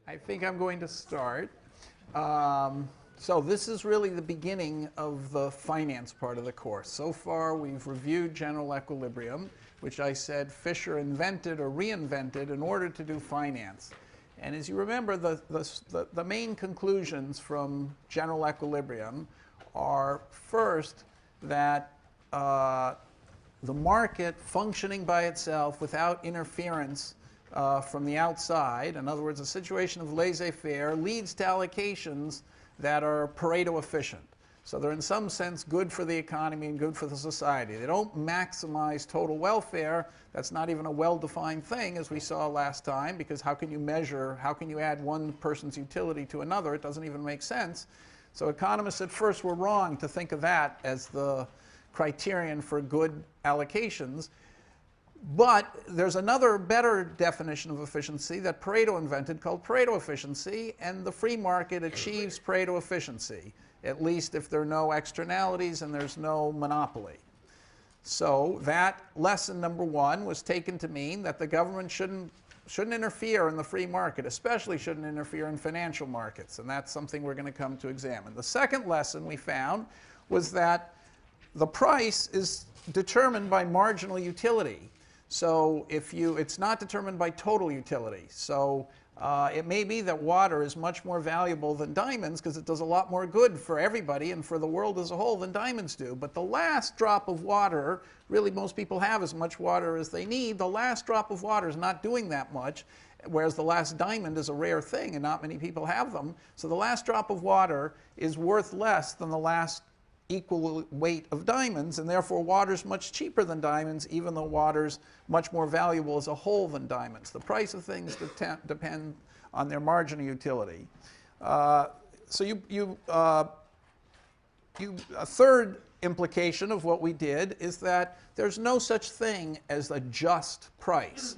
I think I'm going to start. So this is really the beginning of the finance part of the course. So far, we've reviewed general equilibrium, which I said Fisher invented or reinvented in order to do finance. And as you remember, the main conclusions from general equilibrium are, first, that the market functioning by itself without interference from the outside, in other words, a situation of laissez-faire, leads to allocations that are Pareto efficient. So they're in some sense good for the economy and good for the society. They don't maximize total welfare. That's not even a well-defined thing, as we saw last time, because how can you measure, how can you add one person's utility to another? It doesn't even make sense. So economists at first were wrong to think of that as the criterion for good allocations. But there's another better definition of efficiency that Pareto invented called Pareto efficiency, and the free market achieves Pareto efficiency, at least if there are no externalities and there's no monopoly. So that lesson number one was taken to mean that the government shouldn't interfere in the free market, especially shouldn't interfere in financial markets, and that's something we're going to come to examine. The second lesson we found was that the price is determined by marginal utility. So it's not determined by total utility. So it may be that water is much more valuable than diamonds because it does a lot more good for everybody and for the world as a whole than diamonds do. But the last drop of water, really most people have as much water as they need, the last drop of water is not doing that much, whereas the last diamond is a rare thing and not many people have them. So the last drop of water is worth less than the last equal weight of diamonds, and therefore water's much cheaper than diamonds, even though water's much more valuable as a whole than diamonds. The price of things depend on their marginal utility. So a third implication of what we did is that there's no such thing as a just price.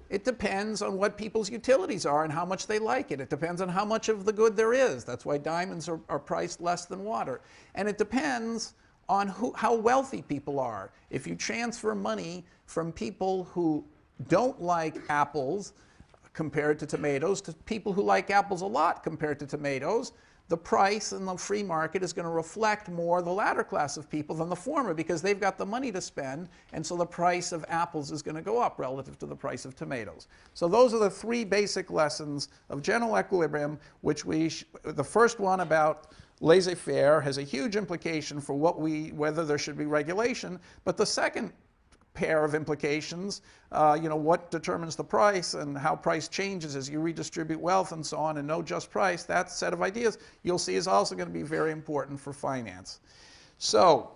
It depends on what people's utilities are and how much they like it. It depends on how much of the good there is. That's why diamonds are priced less than water. And it depends on how wealthy people are. If you transfer money from people who don't like apples compared to tomatoes to people who like apples a lot compared to tomatoes, the price in the free market is going to reflect more the latter class of people than the former because they've got the money to spend, and so the price of apples is going to go up relative to the price of tomatoes. So those are the three basic lessons of general equilibrium, which the first one about laissez-faire has a huge implication for whether there should be regulation, but the second pair of implications, what determines the price and how price changes as you redistribute wealth and so on, and no just price, that set of ideas you'll see is also going to be very important for finance. So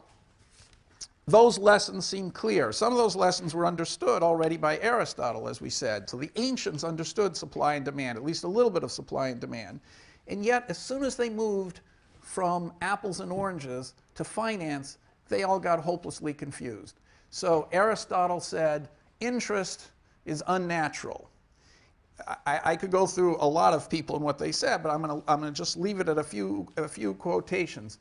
those lessons seem clear. Some of those lessons were understood already by Aristotle, as we said. So the ancients understood supply and demand, at least a little bit of supply and demand. And yet, as soon as they moved from apples and oranges to finance, they all got hopelessly confused. So Aristotle said interest is unnatural. I could go through a lot of people and what they said, but I'm going to just leave it at a few quotations.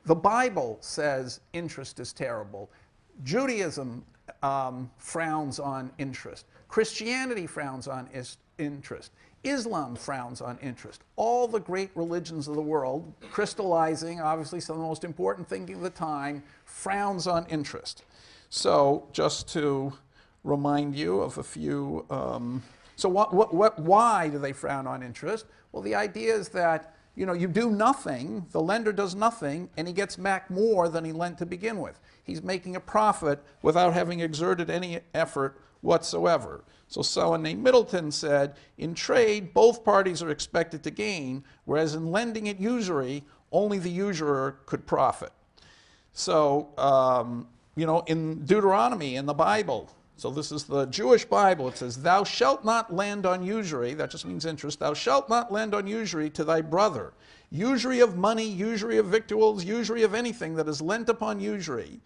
The Bible says interest is terrible. Judaism frowns on interest. Christianity frowns on interest. Islam frowns on interest. All the great religions of the world, crystallizing, obviously some of the most important thinking of the time, frowns on interest. So just to remind you of a few, why do they frown on interest? Well, the idea is that you do nothing, the lender does nothing, and he gets back more than he lent to begin with. He's making a profit without having exerted any effort whatsoever. So someone named Middleton said, in trade, both parties are expected to gain, whereas in lending at usury, only the usurer could profit. So, in Deuteronomy, in the Bible, so this is the Jewish Bible, it says, thou shalt not lend on usury, that just means interest, thou shalt not lend on usury to thy brother. Usury of money, usury of victuals, usury of anything that is lent upon usury,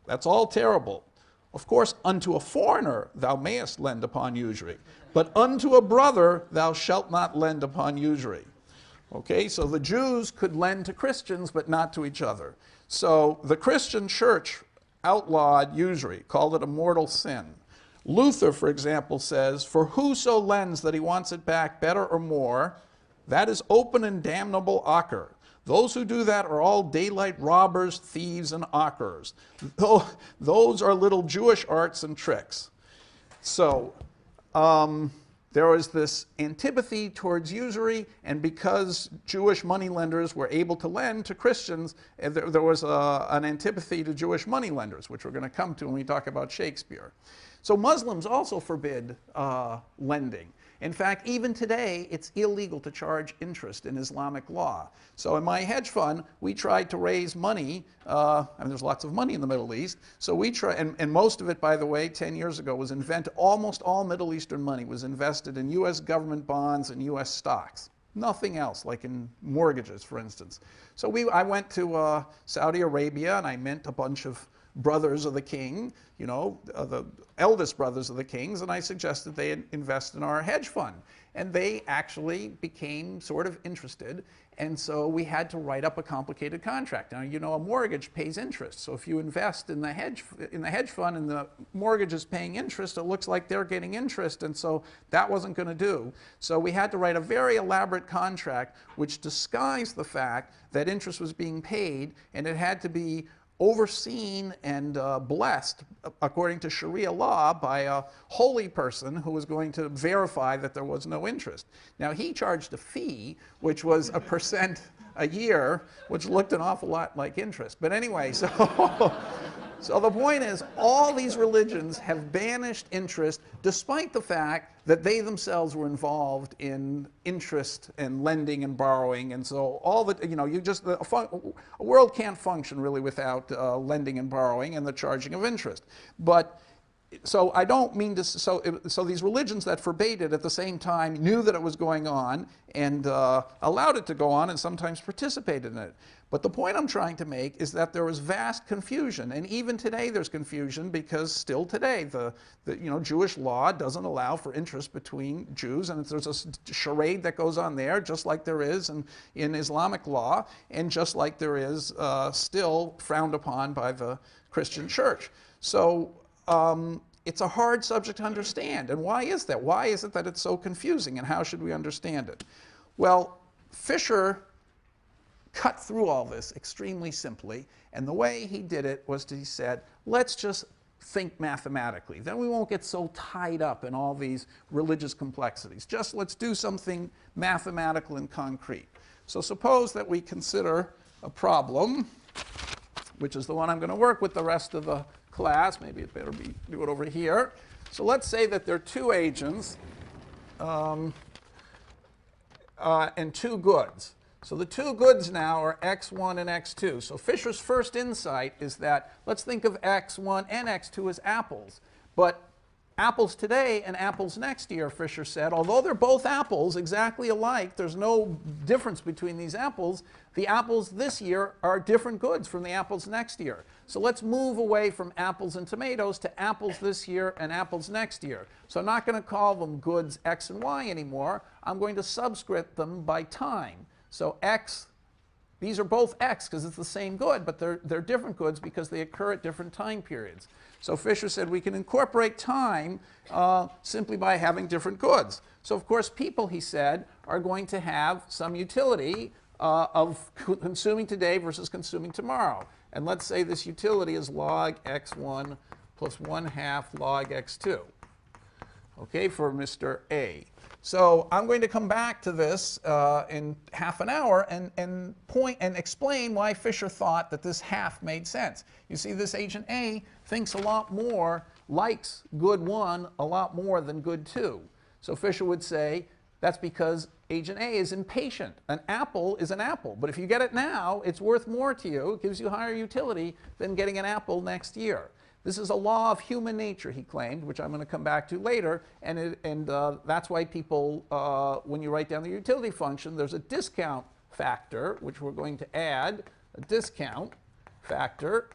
that's all terrible. Of course, unto a foreigner thou mayest lend upon usury, but unto a brother thou shalt not lend upon usury. Okay, so the Jews could lend to Christians, but not to each other. So the Christian church outlawed usury, called it a mortal sin. Luther, for example, says, "For whoso lends that he wants it back better or more, that is open and damnable ochre. Those who do that are all daylight robbers, thieves, and ochrers. Those are little Jewish arts and tricks." So there was this antipathy towards usury, and because Jewish moneylenders were able to lend to Christians, there was an antipathy to Jewish moneylenders, which we're going to come to when we talk about Shakespeare. So Muslims also forbid lending. In fact, even today, it's illegal to charge interest in Islamic law. So in my hedge fund, we tried to raise money. There's lots of money in the Middle East. So we try, and most of it, by the way, 10 years ago was almost all Middle Eastern money was invested in US government bonds and US stocks. Nothing else, like in mortgages, for instance. So I went to Saudi Arabia, and I met a bunch of brothers of the king, the eldest brothers of the kings, and I suggested they invest in our hedge fund. And they actually became sort of interested, and so we had to write up a complicated contract. Now, a mortgage pays interest, so if you invest in the hedge fund and the mortgage is paying interest, it looks like they're getting interest, and so that wasn't going to do. So we had to write a very elaborate contract which disguised the fact that interest was being paid, and it had to be overseen and blessed according to Sharia law by a holy person who was going to verify that there was no interest. Now, he charged a fee, which was 1% a year, which looked an awful lot like interest. But anyway, so the point is, all these religions have banished interest despite the fact that they themselves were involved in interest and lending and borrowing. And so all that, a world can't function really without lending and borrowing and the charging of interest. But so I don't mean to, so these religions that forbade it at the same time knew that it was going on and allowed it to go on and sometimes participated in it. But the point I'm trying to make is that there was vast confusion, and even today there's confusion because still today the Jewish law doesn't allow for interest between Jews, and there's a charade that goes on there, just like there is in Islamic law, and just like there is still frowned upon by the Christian church. So it's a hard subject to understand. And why is that? Why is it that it's so confusing, and how should we understand it? Well, Fisher cut through all this extremely simply, and the way he did it was he said, let's just think mathematically. Then we won't get so tied up in all these religious complexities. Just let's do something mathematical and concrete. So suppose that we consider a problem, which is the one I'm going to work with the rest of the class. Maybe it better do it over here. So let's say that there are two agents and two goods. So the two goods now are x1 and x2. So Fisher's first insight is that let's think of x1 and x2 as apples. But apples today and apples next year, Fisher said, although they're both apples exactly alike, there's no difference between these apples, the apples this year are different goods from the apples next year. So let's move away from apples and tomatoes to apples this year and apples next year. So I'm not going to call them goods x and y anymore. I'm going to subscript them by time. So x, these are both x because it's the same good, but they're different goods because they occur at different time periods. So Fisher said we can incorporate time simply by having different goods. So of course people, he said, are going to have some utility of consuming today versus consuming tomorrow. And let's say this utility is log x1 plus 1/2 log x2, okay, for Mr. A. So I'm going to come back to this in half an hour and explain why Fisher thought that this half made sense. You see, this agent A thinks a lot more, likes good 1 a lot more than good 2. So Fisher would say that's because agent A is impatient. An apple is an apple, but if you get it now, it's worth more to you. It gives you higher utility than getting an apple next year. This is a law of human nature, he claimed, which I'm going to come back to later, and that's why people, when you write down the utility function, there's a discount factor, which we're going to add, a discount factor,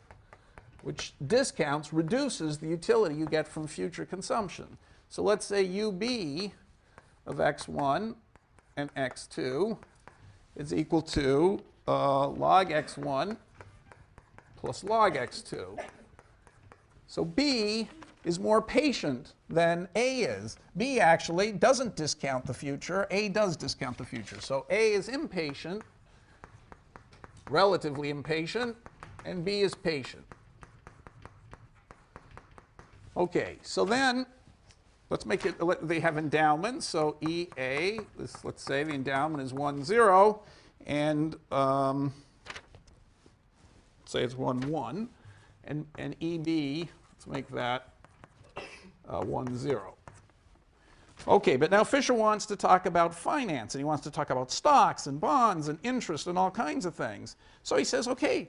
which discounts, reduces the utility you get from future consumption. So let's say UB of x1 and x2 is equal to log x1 plus log x2. So B is more patient than A is. B actually doesn't discount the future. A does discount the future. So A is impatient, relatively impatient, and B is patient. Okay, so then let's make it, they have endowments. So EA, let's say the endowment is 1, 0, and say it's 1, 1, and EB, let's make that 1, 0. Okay, but now Fisher wants to talk about finance, and he wants to talk about stocks and bonds and interest and all kinds of things. So he says, okay,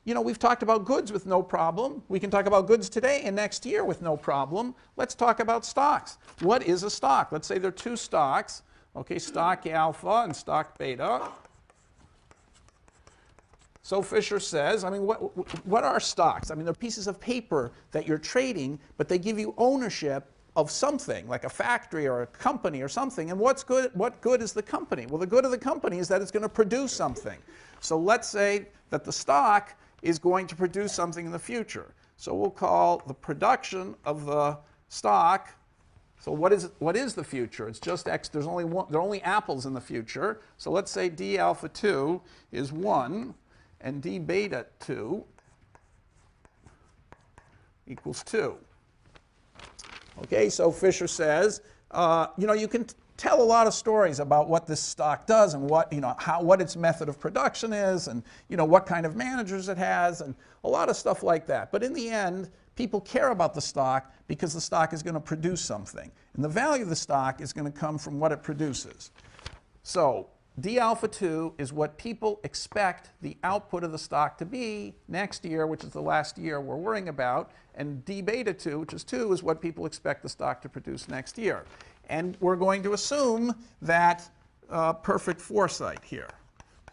you know, we've talked about goods with no problem. We can talk about goods today and next year with no problem. Let's talk about stocks. What is a stock? Let's say there are two stocks, okay, stock alpha and stock beta. So Fisher says, I mean, what are stocks? I mean, they're pieces of paper that you're trading, but they give you ownership of something, like a factory or a company or something. And what good is the company? Well, the good of the company is that it's going to produce something. So let's say that the stock is going to produce something in the future. So we'll call the production of the stock. So what is the future? It's just X. There are only apples in the future. So let's say D alpha 2 is 1, and D beta 2 equals 2. Okay, so Fisher says, you know, you can tell a lot of stories about what this stock does and what, you know, what its method of production is, and, you know, what kind of managers it has, and a lot of stuff like that. But in the end, people care about the stock because the stock is going to produce something. And the value of the stock is going to come from what it produces. So D alpha 2 is what people expect the output of the stock to be next year, which is the last year we're worrying about. And D beta 2, which is 2, is what people expect the stock to produce next year. And we're going to assume that perfect foresight here.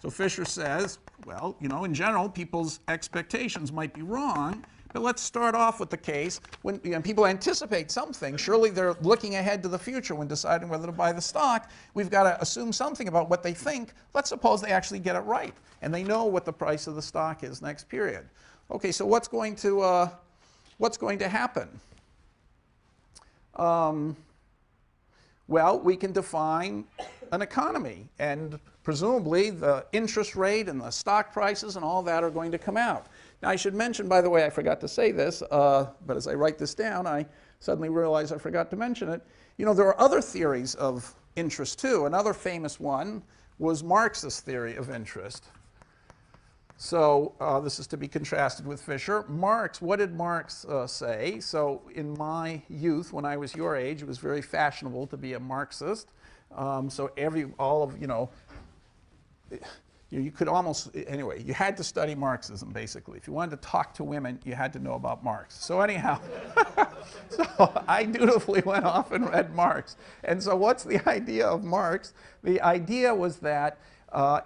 So Fisher says, well, you know, in general, people's expectations might be wrong. But let's start off with the case when people anticipate something. Surely they're looking ahead to the future when deciding whether to buy the stock. We've got to assume something about what they think. Let's suppose they actually get it right, and they know what the price of the stock is next period. Okay, so what's going to happen? Well, we can define an economy, and presumably the interest rate and the stock prices and all that are going to come out. Now, I should mention, by the way, I forgot to say this, but as I write this down, I suddenly realize I forgot to mention it. You know, there are other theories of interest, too. Another famous one was Marx's theory of interest. So this is to be contrasted with Fisher. Marx, what did Marx say? So in my youth, when I was your age, it was very fashionable to be a Marxist. So you could almost, anyway, you had to study Marxism, basically. If you wanted to talk to women, you had to know about Marx. So anyhow, so I dutifully went off and read Marx. And so what's the idea of Marx? The idea was that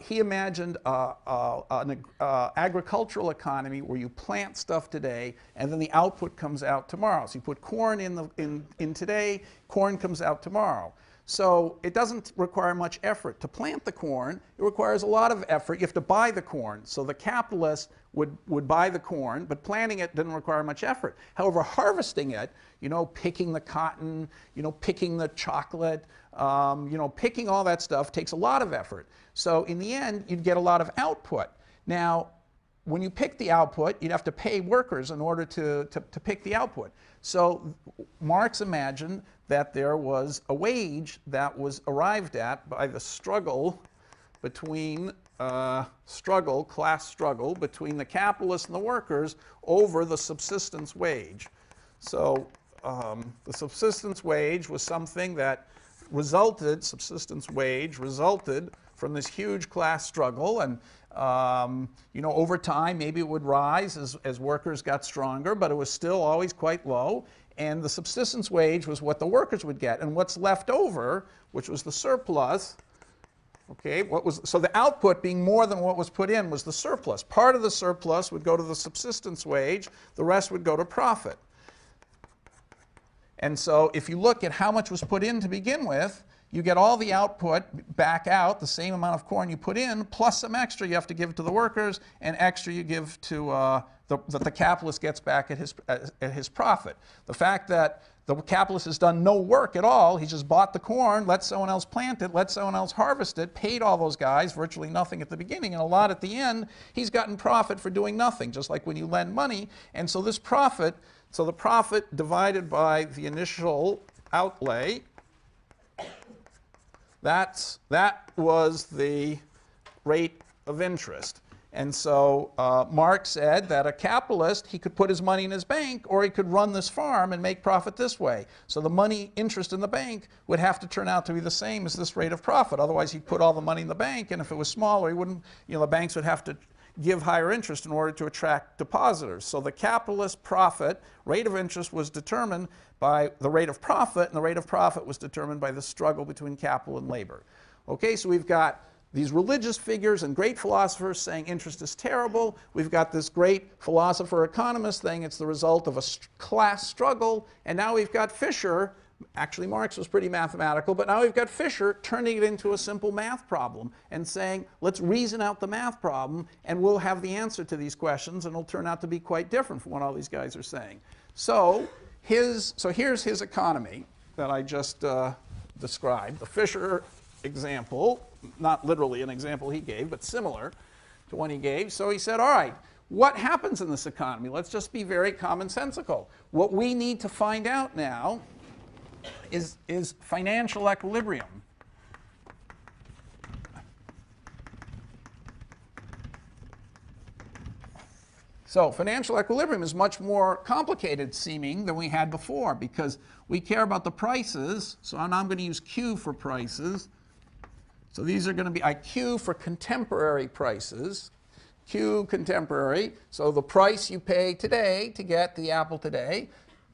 he imagined an agricultural economy where you plant stuff today and then the output comes out tomorrow. So you put corn in today, corn comes out tomorrow. So it doesn't require much effort to plant the corn. It requires a lot of effort. You have to buy the corn. So the capitalist would buy the corn, but planting it didn't require much effort. However, harvesting it, you know, picking the cotton, you know, picking the chocolate, you know, picking all that stuff takes a lot of effort. So in the end, you'd get a lot of output. Now, when you pick the output, you'd have to pay workers in order to pick the output. So Marx imagined that there was a wage that was arrived at by the struggle between class struggle between the capitalists and the workers over the subsistence wage. So the subsistence wage was something that subsistence wage resulted from this huge class struggle, and you know, over time maybe it would rise as workers got stronger, but it was still always quite low. And the subsistence wage was what the workers would get, and what's left over, which was the surplus. Okay, so the output being more than what was put in was the surplus. Part of the surplus would go to the subsistence wage, the rest would go to profit. And so if you look at how much was put in to begin with, you get all the output back out, the same amount of corn you put in, plus some extra you have to give to the workers, and extra you give to that the capitalist gets back at his profit. The fact that the capitalist has done no work at all, he just bought the corn, let someone else plant it, let someone else harvest it, paid all those guys virtually nothing at the beginning and a lot at the end, he's gotten profit for doing nothing, just like when you lend money. And so this profit, so the profit divided by the initial outlay, that was the rate of interest. And so Marx said that a capitalist, he could put his money in his bank or he could run this farm and make profit this way. So the money interest in the bank would have to turn out to be the same as this rate of profit. Otherwise he'd put all the money in the bank, and if it was smaller, he wouldn't, the banks would have to give higher interest in order to attract depositors. So the capitalist profit rate of interest was determined by the rate of profit, and the rate of profit was determined by the struggle between capital and labor. Okay, so we've got these religious figures and great philosophers saying interest is terrible. We've got this great philosopher economist saying it's the result of a class struggle. And now we've got Fisher, actually Marx was pretty mathematical, but now we've got Fisher turning it into a simple math problem and saying, let's reason out the math problem and we'll have the answer to these questions, and it'll turn out to be quite different from what all these guys are saying. So here's his economy that I just described, the Fisher example. Not literally an example he gave, but similar to one he gave. So he said, all right, what happens in this economy? Let's just be very commonsensical. What we need to find out now is financial equilibrium. So financial equilibrium is much more complicated seeming than we had before, because we care about the prices. So now I'm going to use Q for prices. So these are going to be IQ for contemporary prices. Q contemporary, so the price you pay today to get the apple today.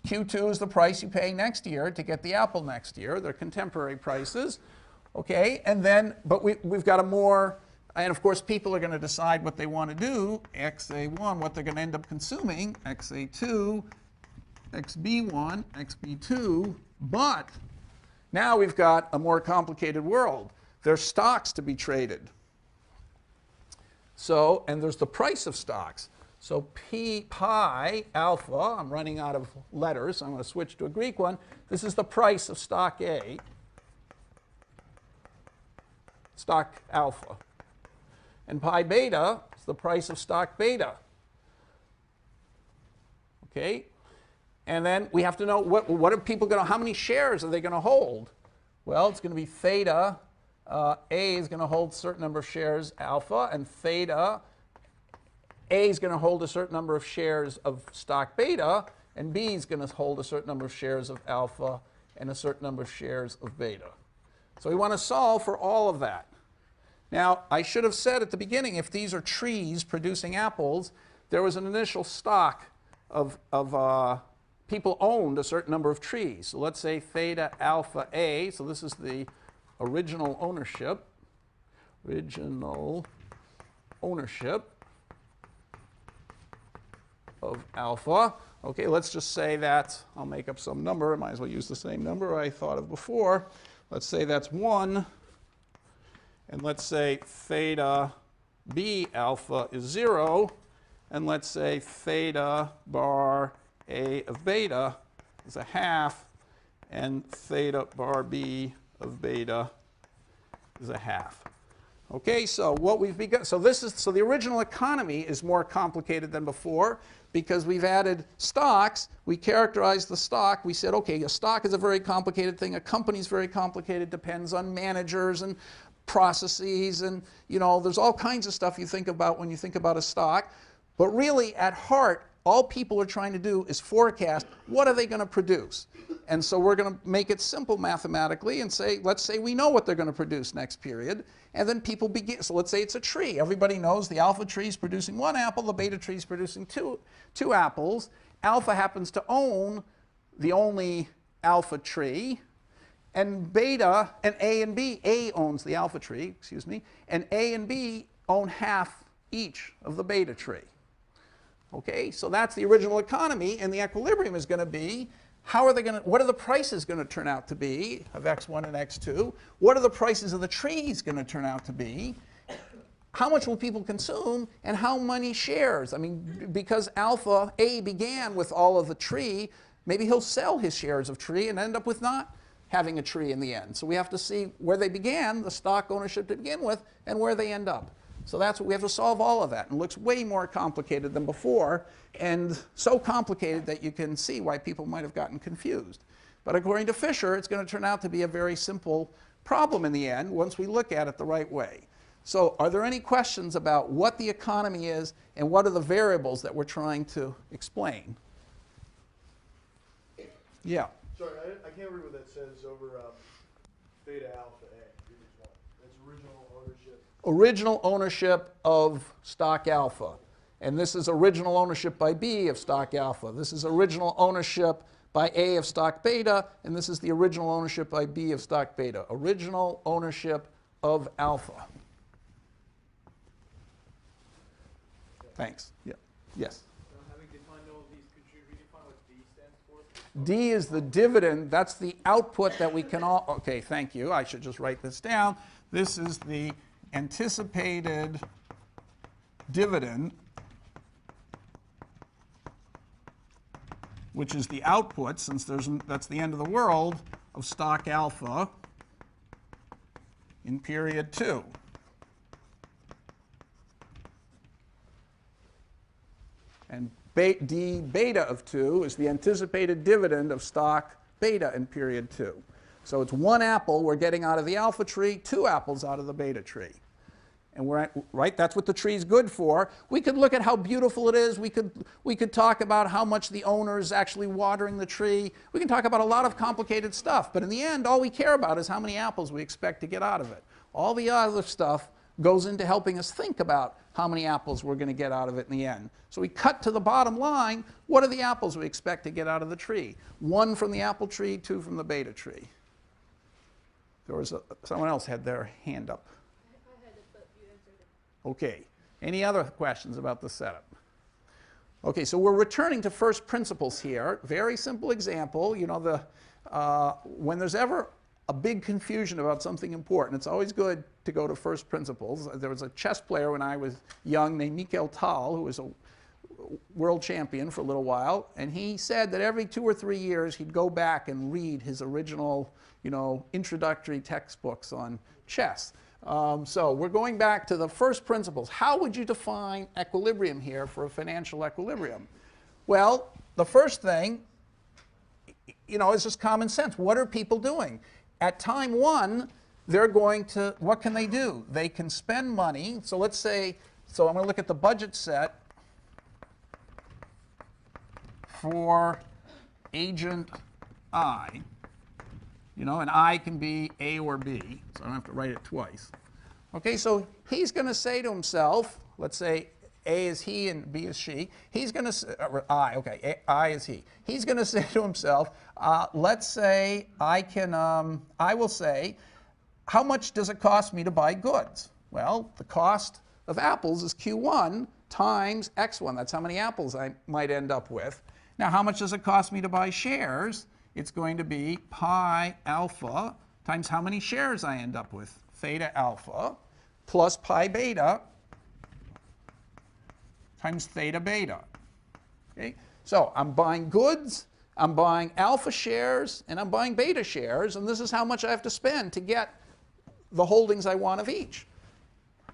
Q2 is the price you pay next year to get the apple next year. They're contemporary prices. Okay, and then, but we've got a more, and of course people are going to decide what they want to do. XA1, what they're going to end up consuming. XA2, XB1, XB2. But now we've got a more complicated world. There's stocks to be traded. So, and there's the price of stocks. So pi alpha, I'm running out of letters, so I'm going to switch to a Greek one. This is the price of stock A, stock alpha. And pi beta is the price of stock beta. Okay? And then we have to know what are people going to, how many shares are they going to hold? Well, it's going to be theta. A is going to hold a certain number of shares alpha, and theta, A is going to hold a certain number of shares of stock beta, and B is going to hold a certain number of shares of alpha and a certain number of shares of beta. So we want to solve for all of that. Now, I should have said at the beginning, if these are trees producing apples, there was an initial stock of people owned a certain number of trees. So let's say theta alpha A, so this is the original ownership of alpha. Okay, let's just say that, I'll make up some number, I might as well use the same number I thought of before. Let's say that's 1, and let's say theta B alpha is 0, and let's say theta bar A of beta is a half, and theta bar B of beta is a half. Okay, so what we've begun, so the original economy is more complicated than before because we've added stocks. We characterized the stock. We said, okay, a stock is a very complicated thing. A company is very complicated, depends on managers and processes, and there's all kinds of stuff you think about when you think about a stock. But really, at heart, all people are trying to do is forecast what are they going to produce. And so we're going to make it simple mathematically and say, let's say we know what they're going to produce next period. And then people begin, so let's say it's a tree. Everybody knows the alpha tree is producing 1 apple, the beta tree is producing two apples. Alpha happens to own the only alpha tree. And beta, and A and B, A owns the alpha tree, excuse me, and A and B own half each of the beta tree. Okay, so that's the original economy, and the equilibrium is going to be how are they going to, what are the prices going to turn out to be of x1 and x2? What are the prices of the trees going to turn out to be? How much will people consume, and how many shares? I mean, because alpha A began with all of the tree, maybe he'll sell his shares of tree and end up with not having a tree in the end. So we have to see where they began, the stock ownership to begin with, and where they end up. So that's what we have to solve all of that. And it looks way more complicated than before, and so complicated that you can see why people might have gotten confused. But according to Fisher, it's going to turn out to be a very simple problem in the end once we look at it the right way. So are there any questions about what the economy is and what are the variables that we're trying to explain? Yeah. Sorry, I can't read what that says over theta alpha A. It's original ownership. Original ownership of stock alpha. And this is original ownership by B of stock alpha. This is original ownership by A of stock beta. And this is the original ownership by B of stock beta. Original ownership of alpha. Thanks. Yeah. Yes. Having defined all of these, could you redefine what D stands for? D is the dividend. That's the output that we can all. Okay, thank you. I should just write this down. This is the anticipated dividend, which is the output, since that's the end of the world, of stock alpha in period 2. And D beta of 2 is the anticipated dividend of stock beta in period 2. So it's 1 apple we're getting out of the alpha tree, 2 apples out of the beta tree. And right, that's what the tree is good for. We could look at how beautiful it is. We could talk about how much the owner is actually watering the tree. We can talk about a lot of complicated stuff. But in the end, all we care about is how many apples we expect to get out of it. All the other stuff goes into helping us think about how many apples we're going to get out of it in the end. So we cut to the bottom line. What are the apples we expect to get out of the tree? 1 from the apple tree, 2 from the beta tree. There was someone else had their hand up. I had it, but you answered it. Okay. Any other questions about the setup? Okay, so we're returning to first principles here. Very simple example. You know, when there's ever a big confusion about something important, it's always good to go to first principles. There was a chess player when I was young named Mikhail Tal, who was a world champion for a little while, and he said that every 2 or 3 years he'd go back and read his original, you know, introductory textbooks on chess. So we're going back to the first principles. How would you define equilibrium here for a financial equilibrium? Well, the first thing, you know, is just common sense. What are people doing? At time 1, they're going to, what can they do? They can spend money. So let's say, so I'm going to look at the budget set for agent I. You know, and I can be A or B, so I don't have to write it twice. Okay, so he's going to say to himself, let's say A is he and B is she. He's going to, I is he. He's going to say to himself, let's say I will say, how much does it cost me to buy goods? Well, the cost of apples is Q1 times X1. That's how many apples I might end up with. Now, how much does it cost me to buy shares? It's going to be pi alpha times how many shares I end up with, theta alpha, plus pi beta times theta beta. Okay? So I'm buying goods, I'm buying alpha shares, and I'm buying beta shares, and this is how much I have to spend to get the holdings I want of each.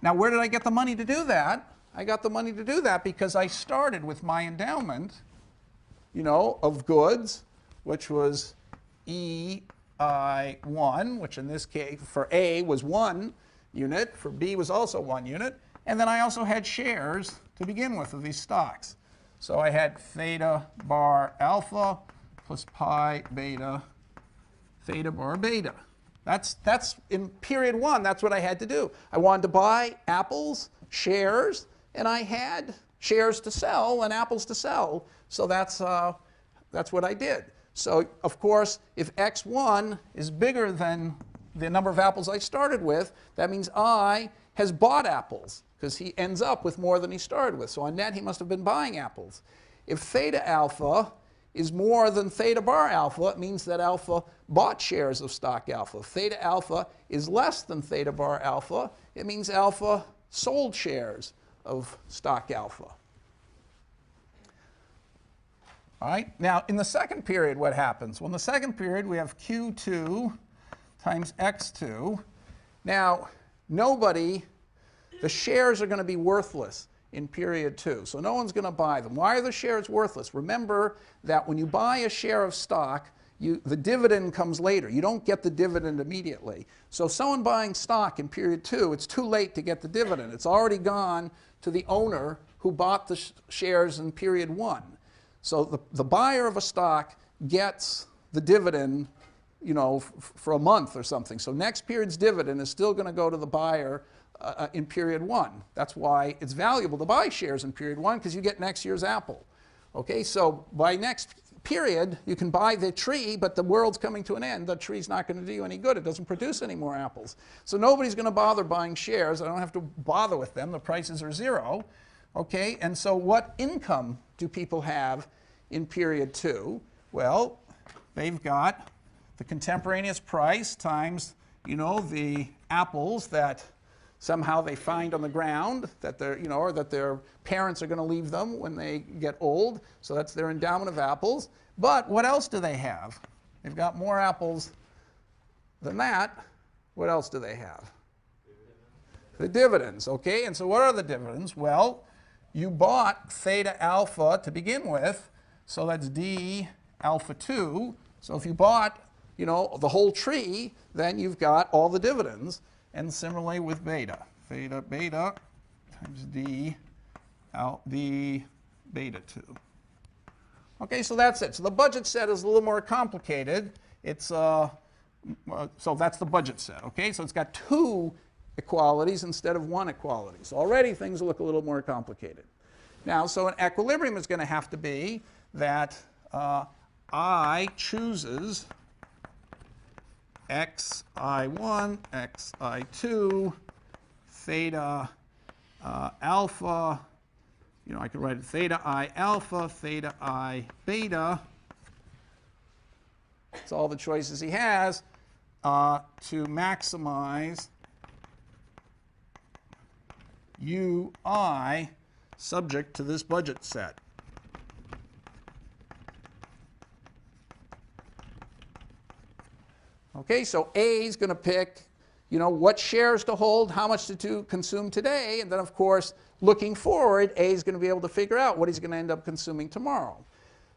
Now, where did I get the money to do that? I got the money to do that because I started with my endowment, you know, of goods, which was EI1, which in this case for A was 1 unit, for B was also 1 unit, and then I also had shares to begin with of these stocks. So I had theta bar alpha plus pi beta theta bar beta. That's in period 1, that's what I had to do. I wanted to buy apples, shares, and I had shares to sell and apples to sell. So that's what I did. So, of course, if x1 is bigger than the number of apples I started with, that means I has bought apples, because he ends up with more than he started with. So on net, he must have been buying apples. If theta alpha is more than theta bar alpha, it means that alpha bought shares of stock alpha. If theta alpha is less than theta bar alpha, it means alpha sold shares of stock alpha. All right, now in the second period, what happens? Well, in the second period, we have Q2 times X2. Now, the shares are going to be worthless in period 2, so no one's going to buy them. Why are the shares worthless? Remember that when you buy a share of stock, the dividend comes later. You don't get the dividend immediately. So someone buying stock in period 2, it's too late to get the dividend. It's already gone to the owner who bought the shares in period 1. So the buyer of a stock gets the dividend, for a month or something. So next period's dividend is still going to go to the buyer in period 1. That's why it's valuable to buy shares in period 1, because you get next year's apple. Okay, so by next period, you can buy the tree, but the world's coming to an end. The tree's not going to do you any good. It doesn't produce any more apples. So nobody's going to bother buying shares. I don't have to bother with them. The prices are 0. Okay, and so what income do people have in period 2? Well, they've got the contemporaneous price times, the apples that somehow they find on the ground that or that their parents are going to leave them when they get old. So that's their endowment of apples. But what else do they have? They've got more apples than that. What else do they have? The dividends, okay? And so what are the dividends? Well, you bought theta alpha to begin with, so that's d alpha 2. So if you bought, the whole tree, then you've got all the dividends. And similarly with beta, theta beta times d beta 2. Okay, so that's it. So the budget set is a little more complicated. It's so that's the budget set. Okay, so it's got 2 equalities instead of 1 equality. So already things look a little more complicated. Now, so an equilibrium is going to have to be that I chooses xi1, xi2, theta alpha, I could write it theta I alpha, theta I beta. It's all the choices he has to maximize ui subject to this budget set. Okay, so A is going to pick, what shares to hold, how much to consume today, and then, of course, looking forward, A is going to be able to figure out what he's going to end up consuming tomorrow.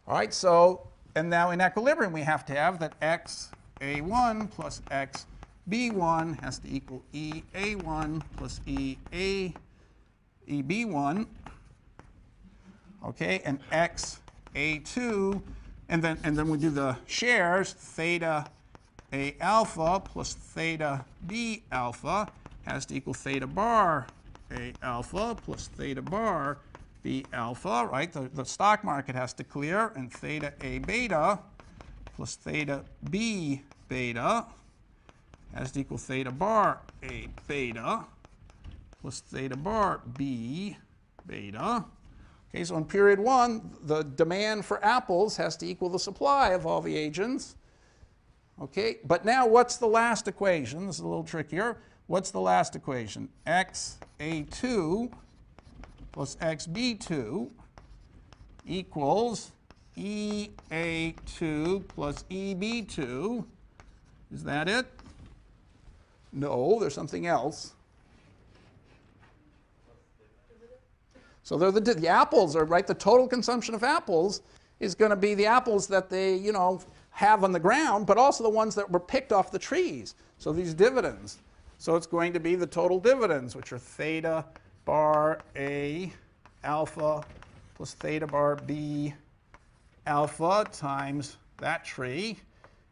All right, so, and now in equilibrium, we have to have that XA1 plus XB1 has to equal EA1 plus EB1. Okay, and XA2, and then we do the shares, theta A alpha plus theta B alpha has to equal theta bar A alpha plus theta bar B alpha, right? The stock market has to clear, and theta A beta plus theta B beta has to equal theta bar A beta plus theta bar B beta. Okay, so in period 1, the demand for apples has to equal the supply of all the agents. Okay, but now what's the last equation? This is a little trickier. What's the last equation? XA2 plus XB2 equals EA2 plus EB2. Is that it? No, there's something else. So they're the apples are, right, the total consumption of apples is going to be the apples that they, have on the ground, but also the ones that were picked off the trees. So these dividends. So it's going to be the total dividends, which are theta bar A alpha plus theta bar B alpha times that tree,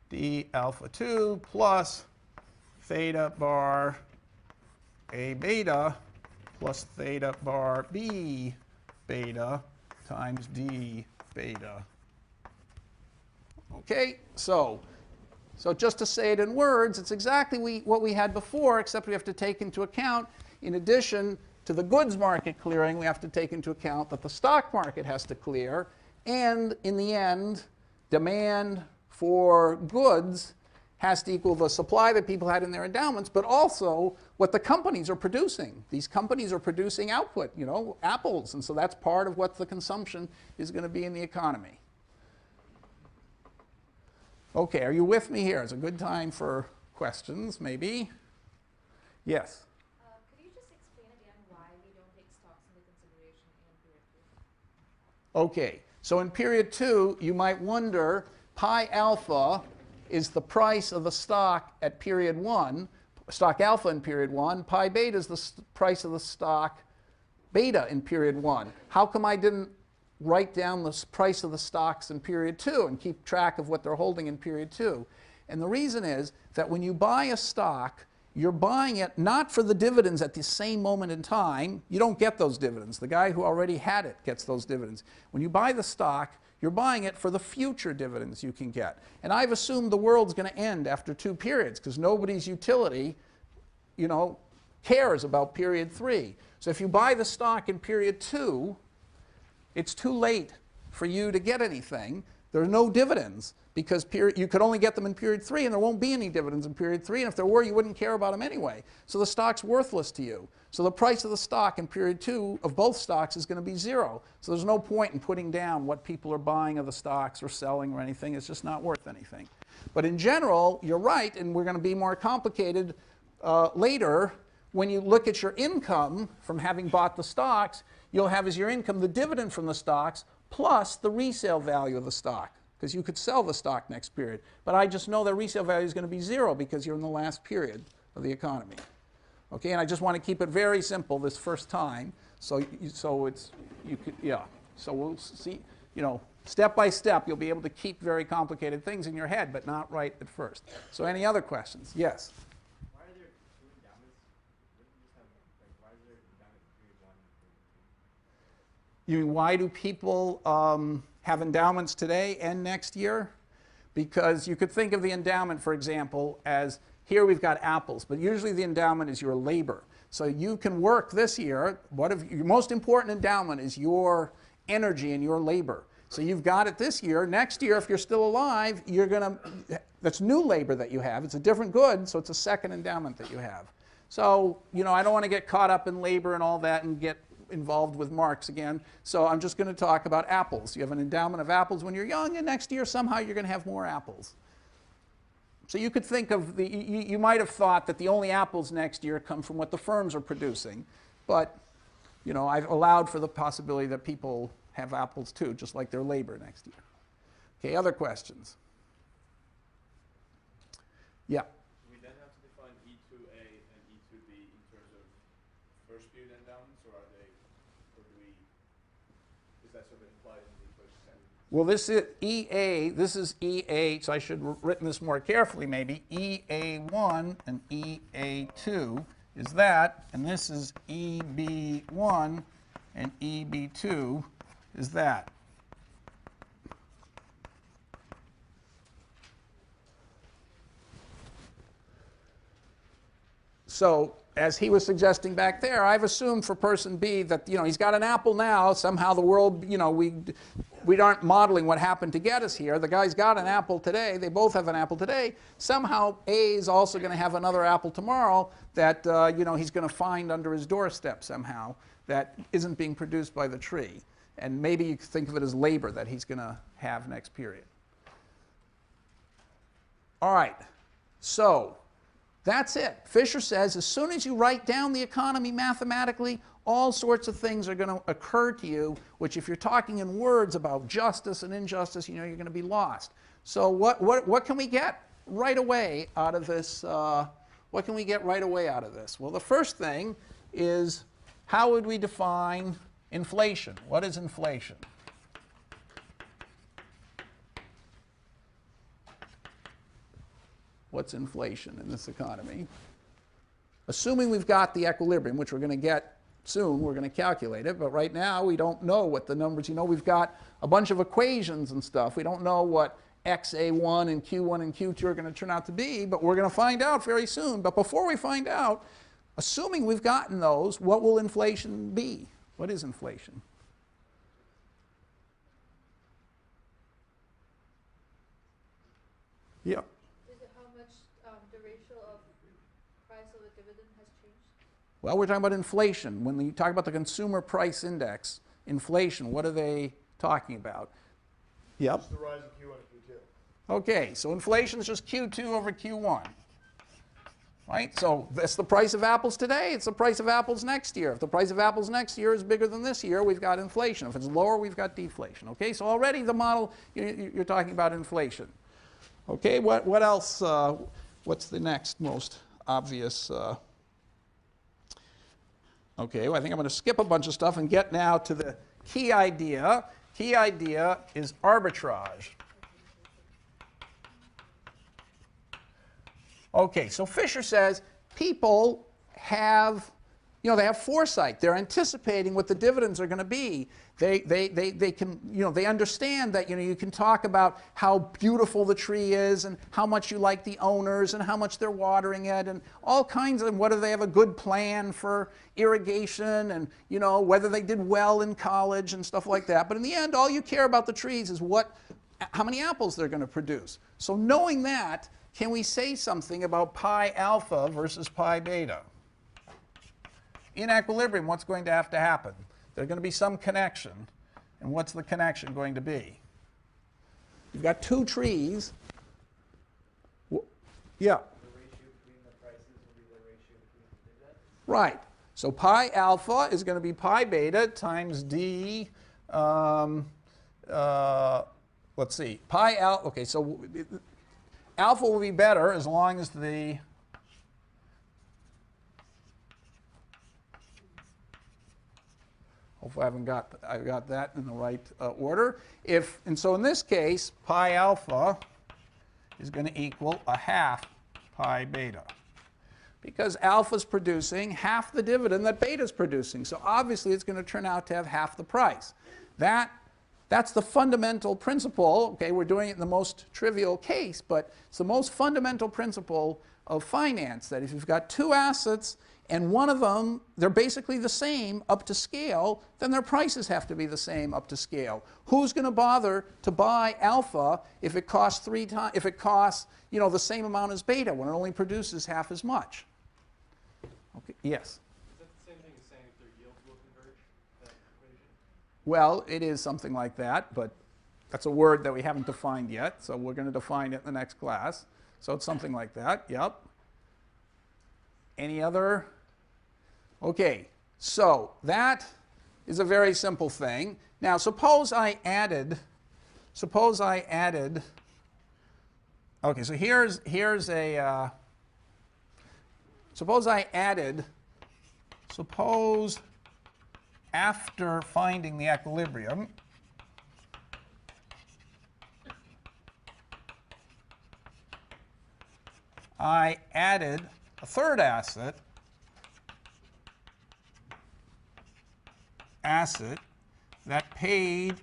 D alpha 2 plus theta bar A beta plus theta bar B beta times D beta. Okay, so just to say it in words, it's exactly what we had before, except we have to take into account, in addition to the goods market clearing, we have to take into account that the stock market has to clear, and in the end, demand for goods has to equal the supply that people had in their endowments, but also what the companies are producing. These companies are producing output, you know, apples, and so that's part of what the consumption is going to be in the economy. Okay, are you with me here? It's a good time for questions, maybe. Yes? Could you just explain again why we don't take stocks into consideration in period 2? Okay, so in period 2, you might wonder, pi alpha is the price of the stock at period 1, stock alpha in period 1, pi beta is the price of the stock beta in period 1. How come I didn't write down the price of the stocks in period 2 and keep track of what they're holding in period 2? And the reason is that when you buy a stock, you're buying it not for the dividends at the same moment in time. You don't get those dividends. The guy who already had it gets those dividends. When you buy the stock, you're buying it for the future dividends you can get. And I've assumed the world's going to end after 2 periods because nobody's utility, you know, cares about period 3. So if you buy the stock in period 2, it's too late for you to get anything. There are no dividends because you could only get them in period 3, and there won't be any dividends in period 3, and if there were, you wouldn't care about them anyway. So the stock's worthless to you. So the price of the stock in period 2 of both stocks is going to be 0. So there's no point in putting down what people are buying of the stocks or selling or anything. It's just not worth anything. But in general, you're right, and we're going to be more complicated later. When you look at your income from having bought the stocks, you'll have as your income the dividend from the stocks plus the resale value of the stock, because you could sell the stock next period. But I just know that resale value is going to be 0 because you're in the last period of the economy. Okay, and I just want to keep it very simple this first time. So we'll see, you know, step by step, you'll be able to keep very complicated things in your head, but not right at first. So any other questions? Yes? Why are there 2 endowments? Wouldn't you just have, like, why is there endowment period 1 and period 2? You mean, why do people have endowments today and next year? Because you could think of the endowment, for example, as here we've got apples, but usually the endowment is your labor. So you can work this year. Your most important endowment is your energy and your labor. So you've got it this year. Next year, if you're still alive, that's new labor that you have. It's a different good, so it's a second endowment that you have. So, you know, I don't want to get caught up in labor and all that and get involved with Marx again. So I'm just going to talk about apples. You have an endowment of apples when you're young, and next year somehow you're going to have more apples. So you could think of you might have thought that the only apples next year come from what the firms are producing, but, you know, I've allowed for the possibility that people have apples too, just like their labor next year. Okay, other questions? Yeah. Do we then have to define E2A and E2B in terms of first period endowments, or is that sort of implied in the equation? Well, this is EA, this is EA, so I should have written this more carefully maybe. EA1 and EA2 is that, and this is EB1 and EB2 is that. So, as he was suggesting back there, I've assumed for person B that, you know, he's got an apple now. Somehow the world, you know, we aren't modeling what happened to get us here. The guy's got an apple today. They both have an apple today. Somehow A is also going to have another apple tomorrow that, you know, he's going to find under his doorstep somehow that isn't being produced by the tree. And maybe you could think of it as labor that he's going to have next period. All right. So that's it. Fisher says as soon as you write down the economy mathematically, all sorts of things are going to occur to you, which if you're talking in words about justice and injustice, you know, you're going to be lost. So what can we get right away out of this? What can we get right away out of this? Well, the first thing is, how would we define inflation? What is inflation? What's inflation in this economy? Assuming we've got the equilibrium, which we're going to get soon, we're going to calculate it, but right now we don't know what the numbers, you know, we've got a bunch of equations and stuff. We don't know what XA1 and Q1 and Q2 are going to turn out to be, but we're going to find out very soon. But before we find out, assuming we've gotten those, what will inflation be? What is inflation? Yeah. Is it how much the ratio of price of a dividend has changed? Well, we're talking about inflation. When you talk about the consumer price index, inflation, what are they talking about? Yep. Just the rise in Q1 and Q2. Okay, so inflation is just Q2 over Q1. Right? So that's the price of apples today. It's the price of apples next year. If the price of apples next year is bigger than this year, we've got inflation. If it's lower, we've got deflation. Okay, so already the model, you're talking about inflation. Okay, what else? What's the next most obvious? Okay, well, I think I'm going to skip a bunch of stuff and get now to the key idea. Key idea is arbitrage. Okay, so Fisher says people have, they have foresight. They're anticipating what the dividends are going to be. They can, they understand that, you can talk about how beautiful the tree is and how much you like the owners and how much they're watering it and all kinds of, whether they have a good plan for irrigation and, whether they did well in college and stuff like that. But in the end, all you care about the trees is how many apples they're going to produce. So knowing that, can we say something about pi alpha versus pi beta? In equilibrium, what's going to have to happen? There's going to be some connection. And what's the connection going to be? You've got two trees. Yeah. The ratio between the prices will be the ratio between the dividends. Right. So pi alpha is going to be pi beta times d. Let's see. Pi alpha. Okay, so alpha will be better as long as the hopefully I got that in the right order. And so in this case, pi alpha is going to equal a half pi beta, because alpha is producing half the dividend that beta is producing. So obviously it's going to turn out to have half the price. That's the fundamental principle. Okay, we're doing it in the most trivial case, but it's the most fundamental principle of finance, that if you've got two assets and one of them, they're basically the same up to scale, then their prices have to be the same up to scale. Who's going to bother to buy alpha if it costs the same amount as beta when it only produces half as much? Okay, yes? Is that the same thing as saying if their yields will converge, that equation? Well, it is something like that, but that's a word that we haven't defined yet, so we're going to define it in the next class. So it's something like that, yep. Any other? Okay, so that is a very simple thing. Now suppose I added, okay, so here's a, suppose after finding the equilibrium, I added a third asset that paid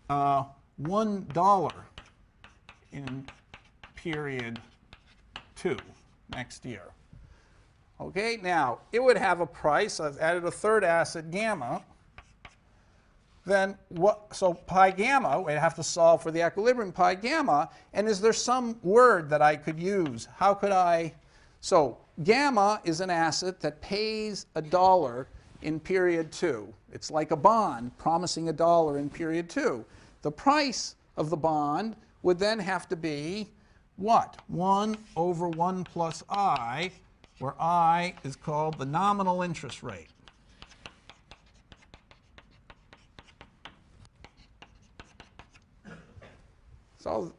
$1 in period 2 next year. Okay, now it would have a price. I've added a third asset, gamma. Then what? So pi gamma, we have to solve for the equilibrium pi gamma. And is there some word that I could use? How could I? So gamma is an asset that pays $1 in period 2. It's like a bond promising $1 in period 2. The price of the bond would then have to be what? 1 over 1 plus I, where I is called the nominal interest rate. So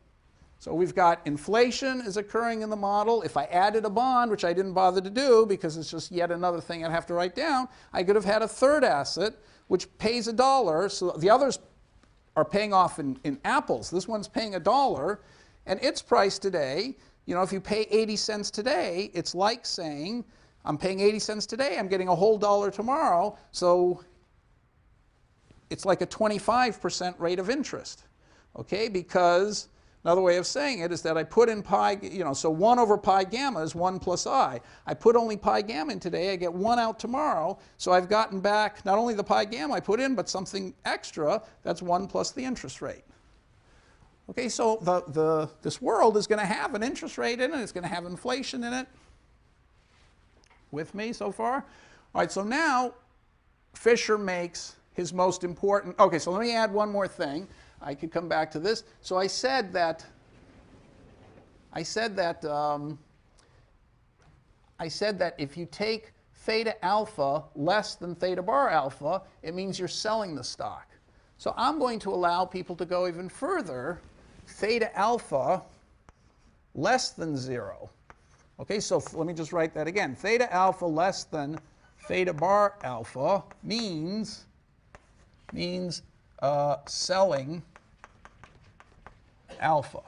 we've got inflation is occurring in the model. If I added a bond, which I didn't bother to do because it's just yet another thing I'd have to write down, I could have had a third asset which pays $1. So the others are paying off in apples. This one's paying $1, and its price today, if you pay 80 cents today, it's like saying I'm paying 80 cents today, I'm getting a whole $1 tomorrow, so it's like a 25% rate of interest. Okay, because another way of saying it is that I put in pi, so 1 over pi gamma is 1 plus I. I put only pi gamma in today, I get 1 out tomorrow, so I've gotten back not only the pi gamma I put in, but something extra, that's 1 plus the interest rate. Okay, so this world is going to have an interest rate in it. It's going to have inflation in it. With me so far? All right, so now Fisher makes his most important. Okay, so let me add one more thing. I could come back to this. So I said that if you take theta alpha less than theta bar alpha, it means you're selling the stock. So I'm going to allow people to go even further. Theta alpha less than 0. Okay, so let me just write that again. Theta alpha less than theta bar alpha means selling alpha.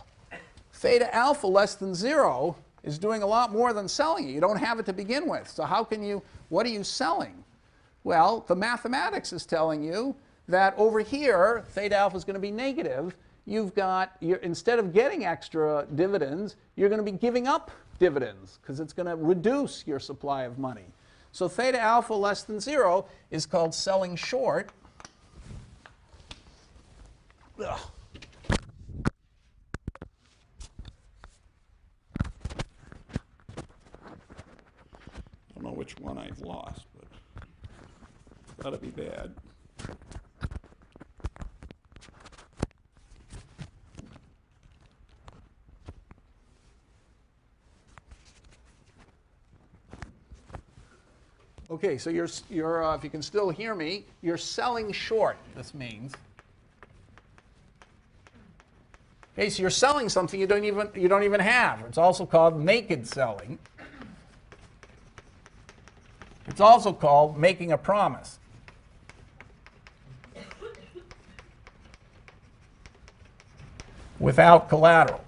Theta alpha less than 0 is doing a lot more than selling it. You don't have it to begin with. So what are you selling? Well, the mathematics is telling you that over here, theta alpha is going to be negative. Instead of getting extra dividends, you're going to be giving up dividends because it's going to reduce your supply of money. So theta alpha less than 0 is called selling short. Ugh. I don't know which one I've lost, but it's got to be bad. Okay, so you're if you can still hear me, you're selling short, this means. Okay, so you're selling something you don't even have. It's also called naked selling. It's also called making a promise. Without collateral.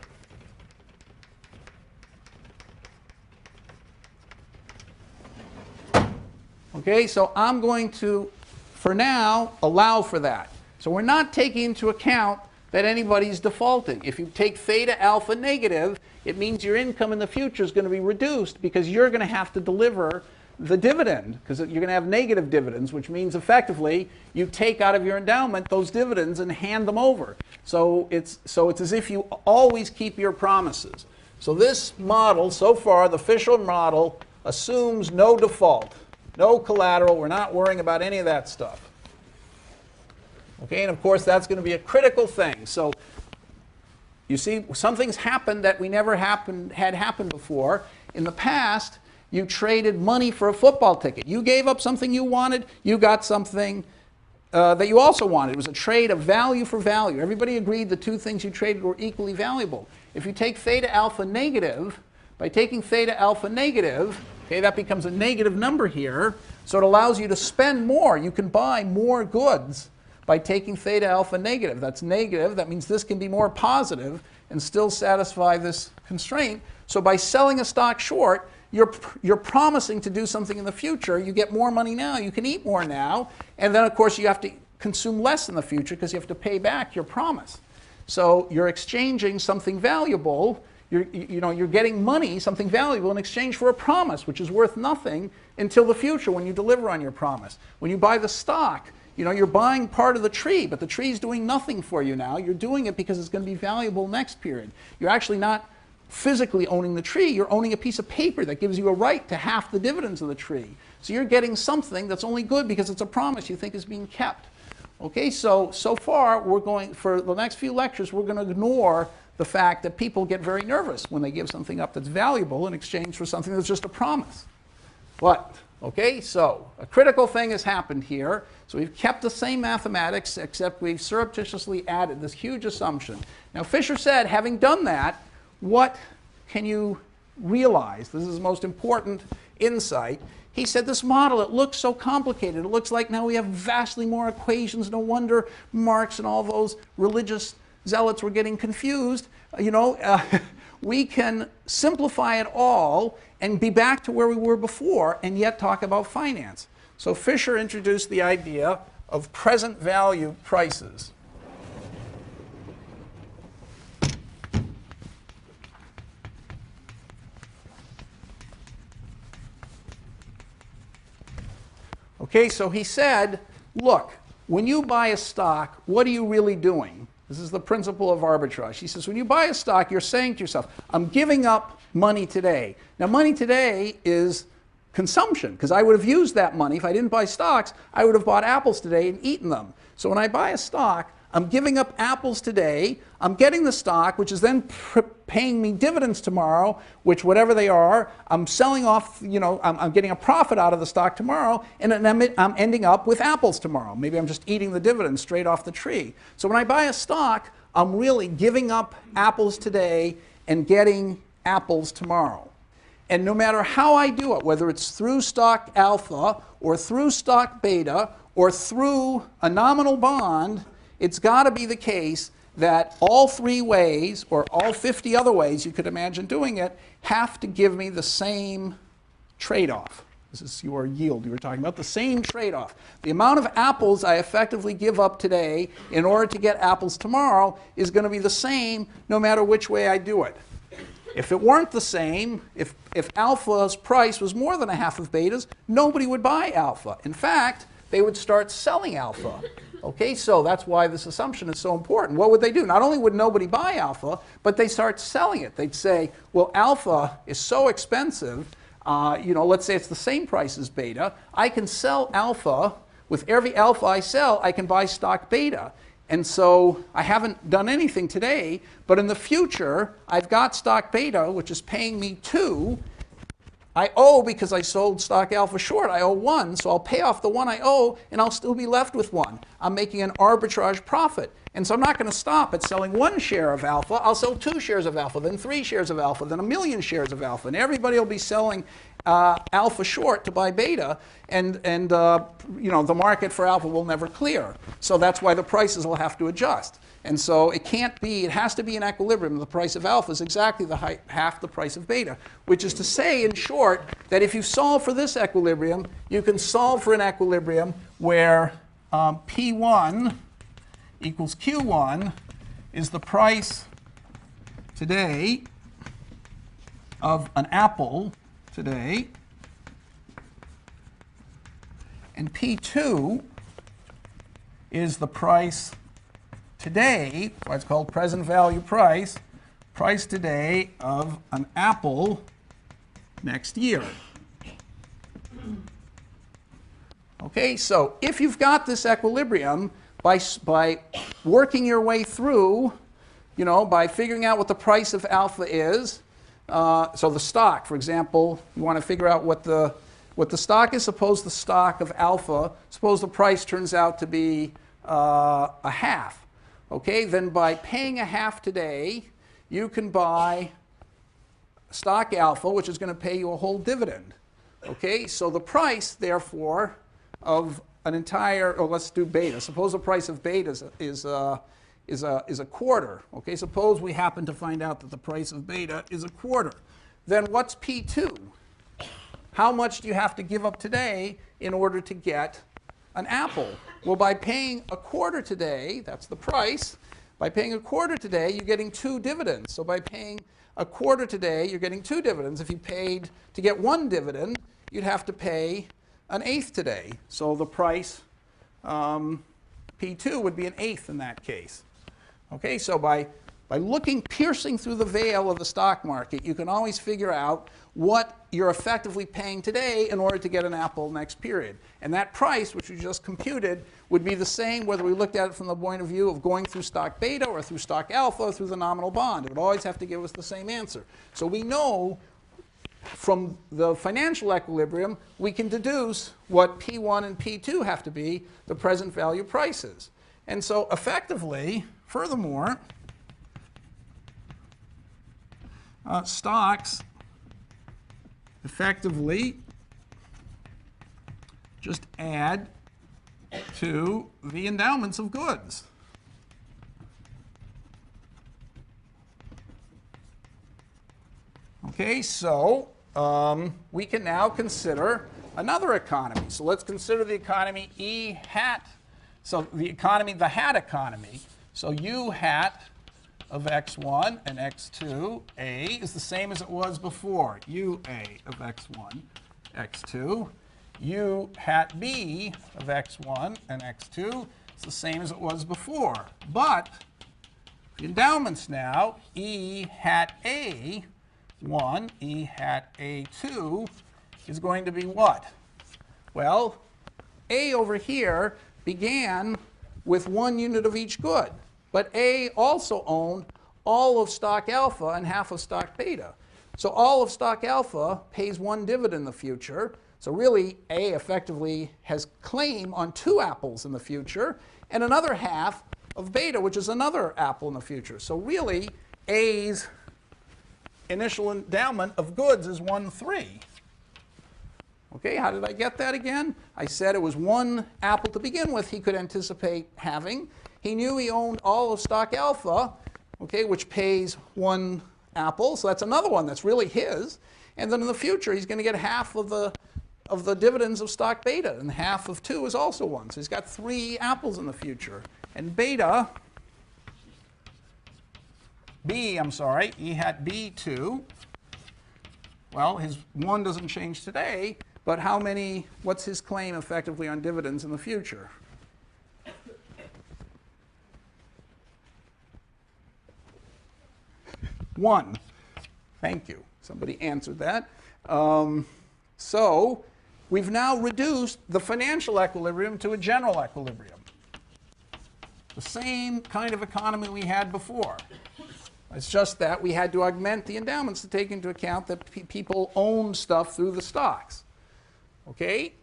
Okay, so I'm going to, for now, allow for that. So we're not taking into account that anybody's defaulting. If you take theta alpha negative, it means your income in the future is going to be reduced because you're going to have to deliver the dividend because you're going to have negative dividends, which means effectively you take out of your endowment those dividends and hand them over. So it's as if you always keep your promises. So this model, so far, the Fisher model, assumes no default. No collateral. We're not worrying about any of that stuff. Okay, and of course that's going to be a critical thing. So you see, something's happened that we never had happened before. In the past, you traded money for a football ticket. You gave up something you wanted. You got something that you also wanted. It was a trade of value for value. Everybody agreed the two things you traded were equally valuable. If you take theta alpha negative, by taking theta alpha negative, okay, that becomes a negative number here, so it allows you to spend more. You can buy more goods by taking theta alpha negative. That's negative. That means this can be more positive and still satisfy this constraint. So by selling a stock short, you're promising to do something in the future. You get more money now. You can eat more now. And then, of course, you have to consume less in the future because you have to pay back your promise. So you're exchanging something valuable. You're getting money, something valuable, in exchange for a promise, which is worth nothing until the future when you deliver on your promise. When you buy the stock, you're buying part of the tree, but the tree's doing nothing for you now. You're doing it because it's going to be valuable next period. You're actually not physically owning the tree. You're owning a piece of paper that gives you a right to half the dividends of the tree. So you're getting something that's only good because it's a promise you think is being kept. Okay, so far, for the next few lectures, we're going to ignore the fact that people get very nervous when they give something up that's valuable in exchange for something that's just a promise. But, okay, so a critical thing has happened here. So we've kept the same mathematics, except we've surreptitiously added this huge assumption. Now, Fisher said, having done that, what can you realize? This is the most important insight. He said, this model, it looks so complicated. It looks like now we have vastly more equations. No wonder Marx and all those religious zealots were getting confused. We can simplify it all and be back to where we were before and yet talk about finance. So Fisher introduced the idea of present value prices. Okay, so he said, look, when you buy a stock, what are you really doing? This is the principle of arbitrage. He says, when you buy a stock, you're saying to yourself, I'm giving up money today. Now, money today is consumption, because I would have used that money. If I didn't buy stocks, I would have bought apples today and eaten them. So when I buy a stock, I'm giving up apples today. I'm getting the stock, which is then paying me dividends tomorrow, which whatever they are, I'm selling off, I'm getting a profit out of the stock tomorrow, and then I'm ending up with apples tomorrow. Maybe I'm just eating the dividends straight off the tree. So when I buy a stock, I'm really giving up apples today and getting apples tomorrow. And no matter how I do it, whether it's through stock alpha or through stock beta or through a nominal bond, it's got to be the case that all 3 ways, or all 50 other ways you could imagine doing it, have to give me the same trade-off. This is your yield you were talking about, the same trade-off. The amount of apples I effectively give up today in order to get apples tomorrow is going to be the same no matter which way I do it. If it weren't the same, if alpha's price was more than a half of beta's, nobody would buy alpha. In fact, they would start selling alpha. Okay, so that's why this assumption is so important. What would they do? Not only would nobody buy alpha, but they start selling it. They'd say, well, alpha is so expensive, let's say it's the same price as beta. I can sell alpha. With every alpha I sell, I can buy stock beta. And so I haven't done anything today, but in the future, I've got stock beta, which is paying me 2. I owe, because I sold stock alpha short, I owe 1, so I'll pay off the 1 I owe, and I'll still be left with 1. I'm making an arbitrage profit. And so I'm not going to stop at selling 1 share of alpha. I'll sell 2 shares of alpha, then 3 shares of alpha, then 1,000,000 shares of alpha. And everybody will be selling alpha short to buy beta, and the market for alpha will never clear. So that's why the prices will have to adjust. And so it has to be in equilibrium. The price of alpha is exactly half the price of beta, which is to say, in short, that if you solve for this equilibrium, you can solve for an equilibrium where P1 equals Q1 is the price today of an apple today, and P2 is the price today, what's called present value price today of an apple next year. Okay, so if you've got this equilibrium, by working your way through, by figuring out what the price of alpha is, so the stock, for example, you want to figure out what the stock is. Suppose the stock of alpha, suppose the price turns out to be a half. Okay, then by paying a half today, you can buy stock alpha, which is going to pay you a whole dividend. Okay, so the price, therefore, of an entire, let's do beta. Suppose the price of beta is a quarter. Okay, suppose we happen to find out that the price of beta is a quarter. Then what's P2? How much do you have to give up today in order to get an apple? Well, by paying a quarter today, that's the price. By paying a quarter today, you're getting 2 dividends. So by paying a quarter today, you're getting 2 dividends. If you paid to get 1 dividend, you'd have to pay an eighth today. So the price P2 would be an eighth in that case. Okay, so by piercing through the veil of the stock market, you can always figure out what you're effectively paying today in order to get an apple next period. And that price, which we just computed, would be the same whether we looked at it from the point of view of going through stock beta or through stock alpha or through the nominal bond. It would always have to give us the same answer. So we know from the financial equilibrium, we can deduce what P1 and P2 have to be, the present value prices. And so effectively, furthermore, stocks effectively just add to the endowments of goods. Okay, so we can now consider another economy. So let's consider the economy E hat. So the economy, the hat economy. So U hat of x1 and x2, A, is the same as it was before. UA of x1, x2. U hat B of x1 and x2 is the same as it was before. But The endowments now, E hat A1, E hat A2 is going to be what? Well, A over here began with 1 unit of each good. But A also owned all of stock alpha and half of stock beta. So all of stock alpha pays 1 dividend in the future. So really, A effectively has claim on 2 apples in the future and another half of beta, which is another apple in the future. So really, A's initial endowment of goods is 1-3. Okay, how did I get that again? I said it was 1 apple to begin with he could anticipate having. He knew he owned all of stock alpha, okay, which pays 1 apple. So that's another one that's really his. And then in the future, he's going to get half of the dividends of stock beta, and half of 2 is also 1. So he's got 3 apples in the future. And beta, B, I'm sorry, E hat B2, well, his 1 doesn't change today, but what's his claim effectively on dividends in the future? One. Thank you. Somebody answered that. So we've now reduced the financial equilibrium to a general equilibrium. The same kind of economy we had before. It's just that we had to augment the endowments to take into account that people own stuff through the stocks. Okay?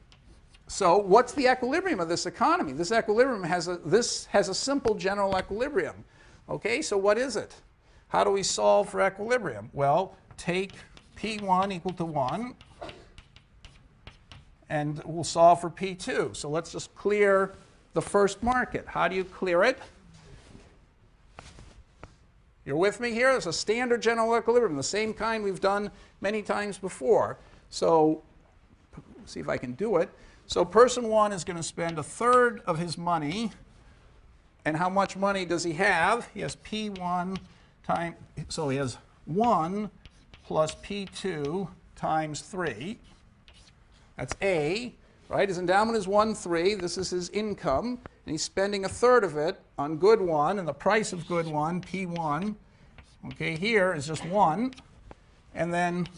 So what's the equilibrium of this economy? This equilibrium has a simple general equilibrium. Okay, so what is it? How do we solve for equilibrium? Well, take P1 equal to 1, and we'll solve for P2. So let's just clear the first market. How do you clear it? You're with me here? It's a standard general equilibrium, the same kind we've done many times before. So let's see if I can do it. So person 1 is going to spend 1/3 of his money. And how much money does he have? He has P1 times, so he has 1 plus P2 times 3. That's A, right? His endowment is 1-3. This is his income. And he's spending 1/3 of it on good 1. And the price of good 1, P1, okay, here is just 1. And then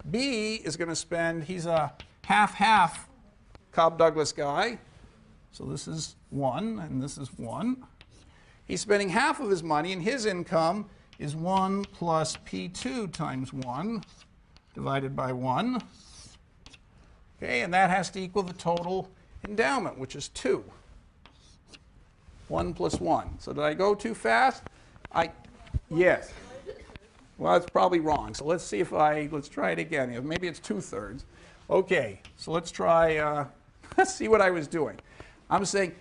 B is going to spend, he's a half-half Cobb-Douglas guy. So this is 1, and this is 1. He's spending half of his money, and his income is 1 plus P2 times 1 divided by 1. Okay, and that has to equal the total endowment, which is 2. 1 plus 1. So did I go too fast? Yes. Well, it's probably wrong. So let's see if let's try it again. Maybe it's 2/3. Okay, so let's try, let's see what I was doing. I'm saying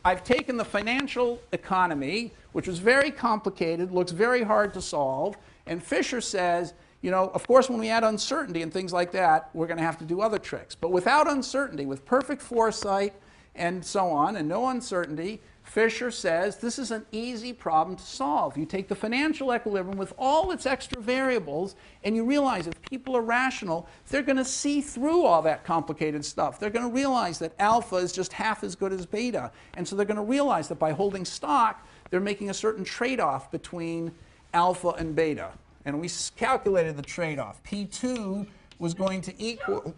I've taken the financial economy, which was very complicated, looks very hard to solve, and Fisher says, you know, of course when we add uncertainty and things like that, we're going to have to do other tricks. But without uncertainty, with perfect foresight and so on, and no uncertainty, Fisher says this is an easy problem to solve. You take the financial equilibrium with all its extra variables, and you realize if people are rational, they're going to see through all that complicated stuff. They're going to realize that alpha is just half as good as beta. And so they're going to realize that by holding stock, they're making a certain trade-off between alpha and beta. And we calculated the trade-off. P2 was going to equal...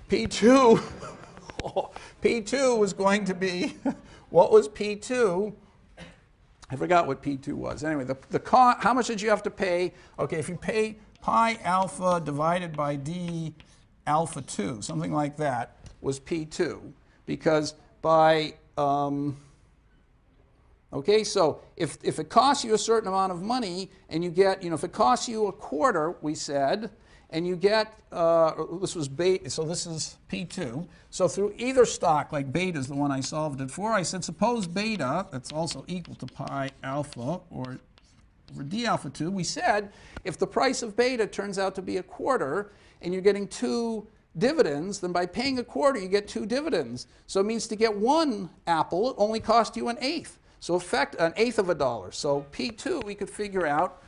P2 was going to be... What was P2? I forgot what P2 was. Anyway, how much did you have to pay? Okay, if you pay pi alpha divided by d alpha 2, something like that, was P2. Because by, okay, so if it costs you a certain amount of money and you get, if it costs you 1/4, we said, and you get, this was beta, so this is P2. So through either stock, like beta is the one I solved it for, I said suppose beta, that's also equal to pi alpha, or over d alpha 2, we said if the price of beta turns out to be 1/4 and you're getting 2 dividends, then by paying 1/4 you get 2 dividends. So it means to get 1 apple, it only cost you 1/8. So an eighth of $1. So P2 we could figure out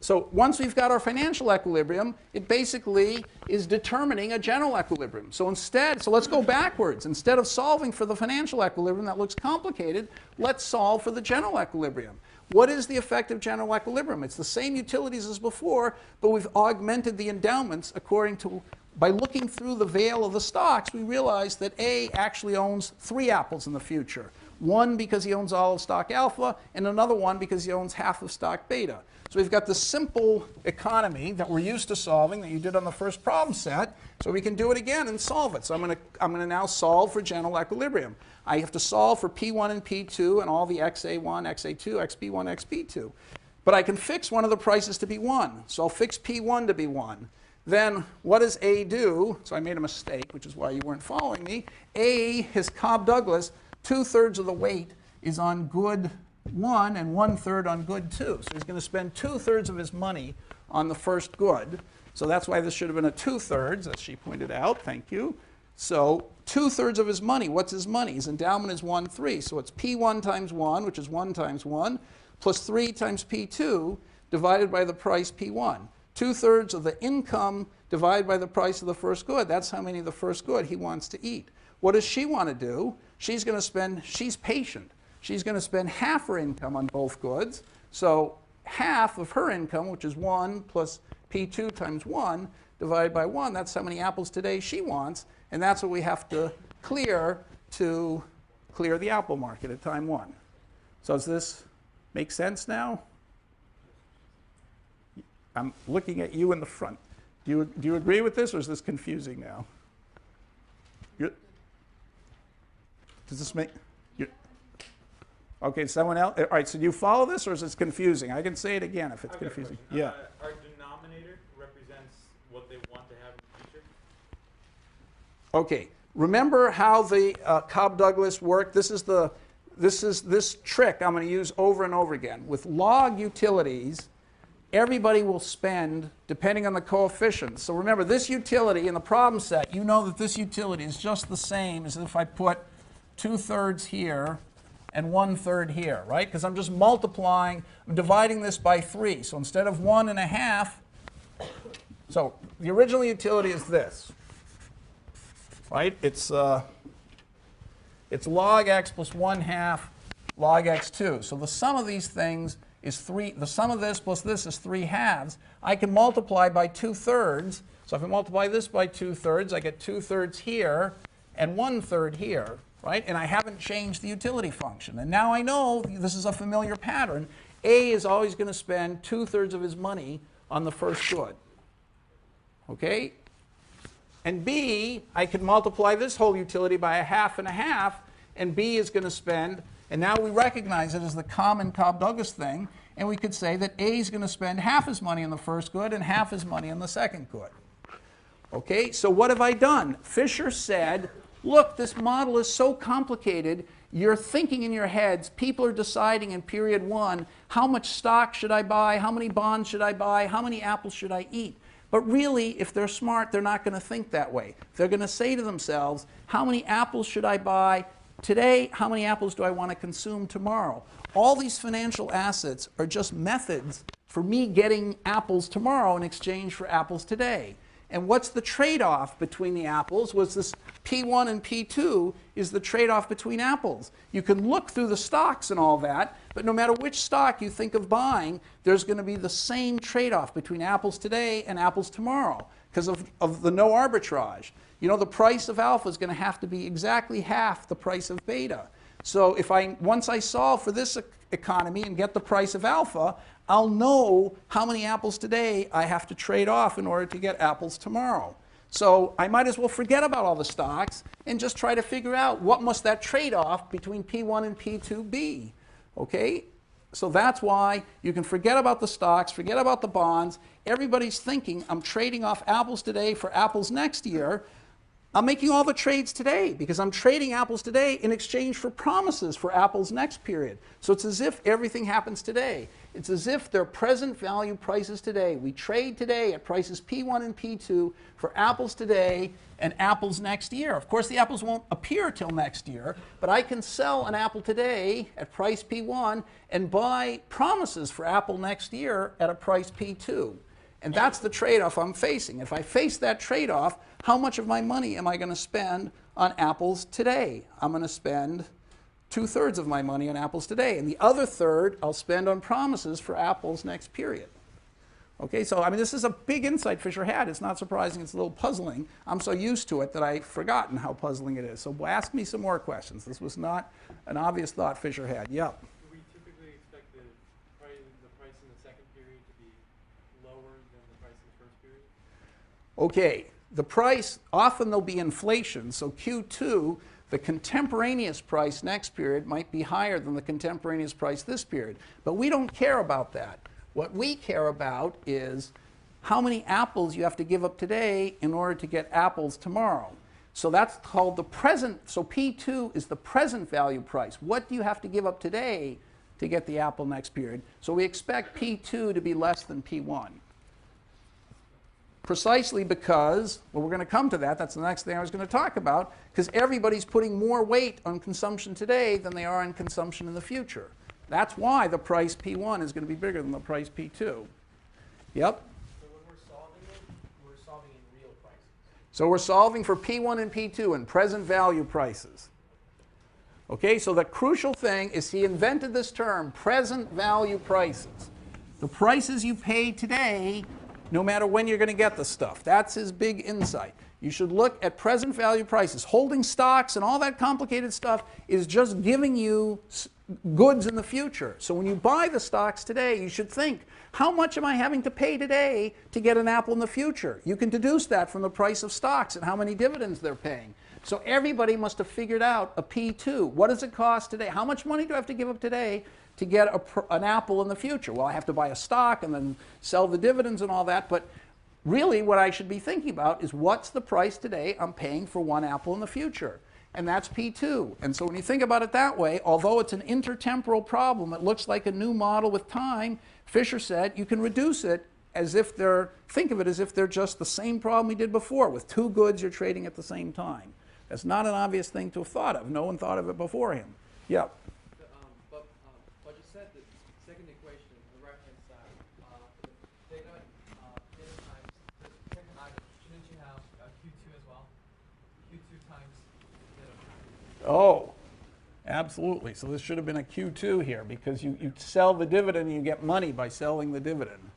So once we've got our financial equilibrium, it basically is determining a general equilibrium. So let's go backwards. Instead of solving for the financial equilibrium that looks complicated, let's solve for the general equilibrium. What is the effect of general equilibrium? It's the same utilities as before, but we've augmented the endowments by looking through the veil of the stocks, we realize that A actually owns 3 apples in the future. One because he owns all of stock alpha, and another one because he owns half of stock beta. So we've got the simple economy that we're used to solving that you did on the first problem set. So we can do it again and solve it. So I'm going to now solve for general equilibrium. I have to solve for P1 and P2 and all the XA1, XA2, XB1, XB2. But I can fix one of the prices to be 1. So I'll fix P1 to be 1. Then what does A do? So I made a mistake, which is why you weren't following me. A, his Cobb-Douglas, 2/3 of the weight is on good 1 and 1/3 on good 2. So he's going to spend 2/3 of his money on the first good. So that's why this should have been a 2/3, as she pointed out. Thank you. So 2/3 of his money. What's his money? His endowment is 1/3. So it's P1 times 1, which is 1 times 1, plus 3 times P2 divided by the price P1. 2/3 of the income divided by the price of the first good. That's how many of the first good he wants to eat. What does she want to do? She's patient. She's going to spend half her income on both goods. So half of her income, which is 1 plus P2 times 1 divided by 1, that's how many apples today she wants. And that's what we have to clear the apple market at time 1. So does this make sense now? I'm looking at you in the front. Do you agree with this, or is this confusing now? Does this make... Okay, someone else? All right, so do you follow this, or is this confusing? I can say it again if it's confusing. Yeah. Our denominator represents what they want to have in the future? Okay, remember how the Cobb-Douglas worked? This is this trick I'm going to use over and over again. With log utilities, everybody will spend depending on the coefficients. So remember, this utility in the problem set, you know that this utility is just the same as if I put 2/3 here and 1/3 here, right? Because I'm just multiplying, I'm dividing this by 3. So instead of 1 1/2, so the original utility is this, right? It's log x plus 1/2 log x2. So the sum of these things is 3. The sum of this plus this is 3/2. I can multiply by 2/3. So if I multiply this by 2/3, I get 2/3 here and 1/3 here. Right? And I haven't changed the utility function. And now I know this is a familiar pattern. A is always going to spend 2/3 of his money on the first good. Okay? And B, I can multiply this whole utility by 1/2 and 1/2, and B is going to spend, and now we recognize it as the common Cobb-Douglas thing, and we could say that A is going to spend half his money on the first good and half his money on the second good. Okay? So what have I done? Fisher said, look, this model is so complicated, you're thinking in your heads, people are deciding in period 1, how much stock should I buy, how many bonds should I buy, how many apples should I eat? But really, if they're smart, they're not going to think that way. They're going to say to themselves, how many apples should I buy today? How many apples do I want to consume tomorrow? All these financial assets are just methods for me getting apples tomorrow in exchange for apples today. And what's the trade-off between the apples? Was this P1 and P2 is the trade-off between apples. You can look through the stocks and all that, but no matter which stock you think of buying, there's going to be the same trade-off between apples today and apples tomorrow because of the no arbitrage. You know, the price of alpha is going to have to be exactly half the price of beta. So once I solve for this economy and get the price of alpha, I'll know how many apples today I have to trade off in order to get apples tomorrow. So I might as well forget about all the stocks and just try to figure out what must that trade-off between P1 and P2 be. Okay? So that's why you can forget about the stocks, forget about the bonds. Everybody's thinking, I'm trading off apples today for apples next year. I'm making all the trades today because I'm trading apples today in exchange for promises for apples next period. So it's as if everything happens today. It's as if they're present value prices today. We trade today at prices P1 and P2 for apples today and apples next year. Of course, the apples won't appear till next year, but I can sell an apple today at price P1 and buy promises for apple next year at a price P2. And that's the trade-off I'm facing. If I face that trade-off, how much of my money am I going to spend on apples today? I'm going to spend 2/3 of my money on apples today. And the other third I'll spend on promises for apples next period. Okay, so I mean, this is a big insight Fisher had. It's not surprising. It's a little puzzling. I'm so used to it that I've forgotten how puzzling it is. So ask me some more questions. This was not an obvious thought Fisher had. Yep. Do we typically expect the price in the second period to be lower than the price in the first period? Okay, the price, often there'll be inflation. So Q2, the contemporaneous price next period might be higher than the contemporaneous price this period. But we don't care about that. What we care about is how many apples you have to give up today in order to get apples tomorrow. So that's called the present. So P2 is the present value price. What do you have to give up today to get the apple next period? So we expect P2 to be less than P1. Precisely because, well, we're going to come to that. That's the next thing I was going to talk about, because everybody's putting more weight on consumption today than they are on consumption in the future. That's why the price P1 is going to be bigger than the price P2. Yep? So when we're solving it, we're solving in real prices. So we're solving for P1 and P2 in present value prices. Okay, so the crucial thing is he invented this term, present value prices. The prices you pay today, no matter when you're going to get the stuff. That's his big insight. You should look at present value prices. Holding stocks and all that complicated stuff is just giving you goods in the future. So when you buy the stocks today, you should think, how much am I having to pay today to get an apple in the future? You can deduce that from the price of stocks and how many dividends they're paying. So everybody must have figured out a P2. What does it cost today? How much money do I have to give up today to get an apple in the future? Well, I have to buy a stock and then sell the dividends and all that. But really what I should be thinking about is what's the price today I'm paying for one apple in the future? And that's P2. And so when you think about it that way, although it's an intertemporal problem, it looks like a new model with time, Fisher said you can reduce it as if think of it as if they're just the same problem we did before. With two goods you're trading at the same time. That's not an obvious thing to have thought of. No one thought of it before him. Yeah. But you said the second equation, the right-hand side, data times the second item, shouldn't you have Q2 as well? Q2 times data. Oh, absolutely. So this should have been a Q2 here because you sell the dividend and you get money by selling the dividend.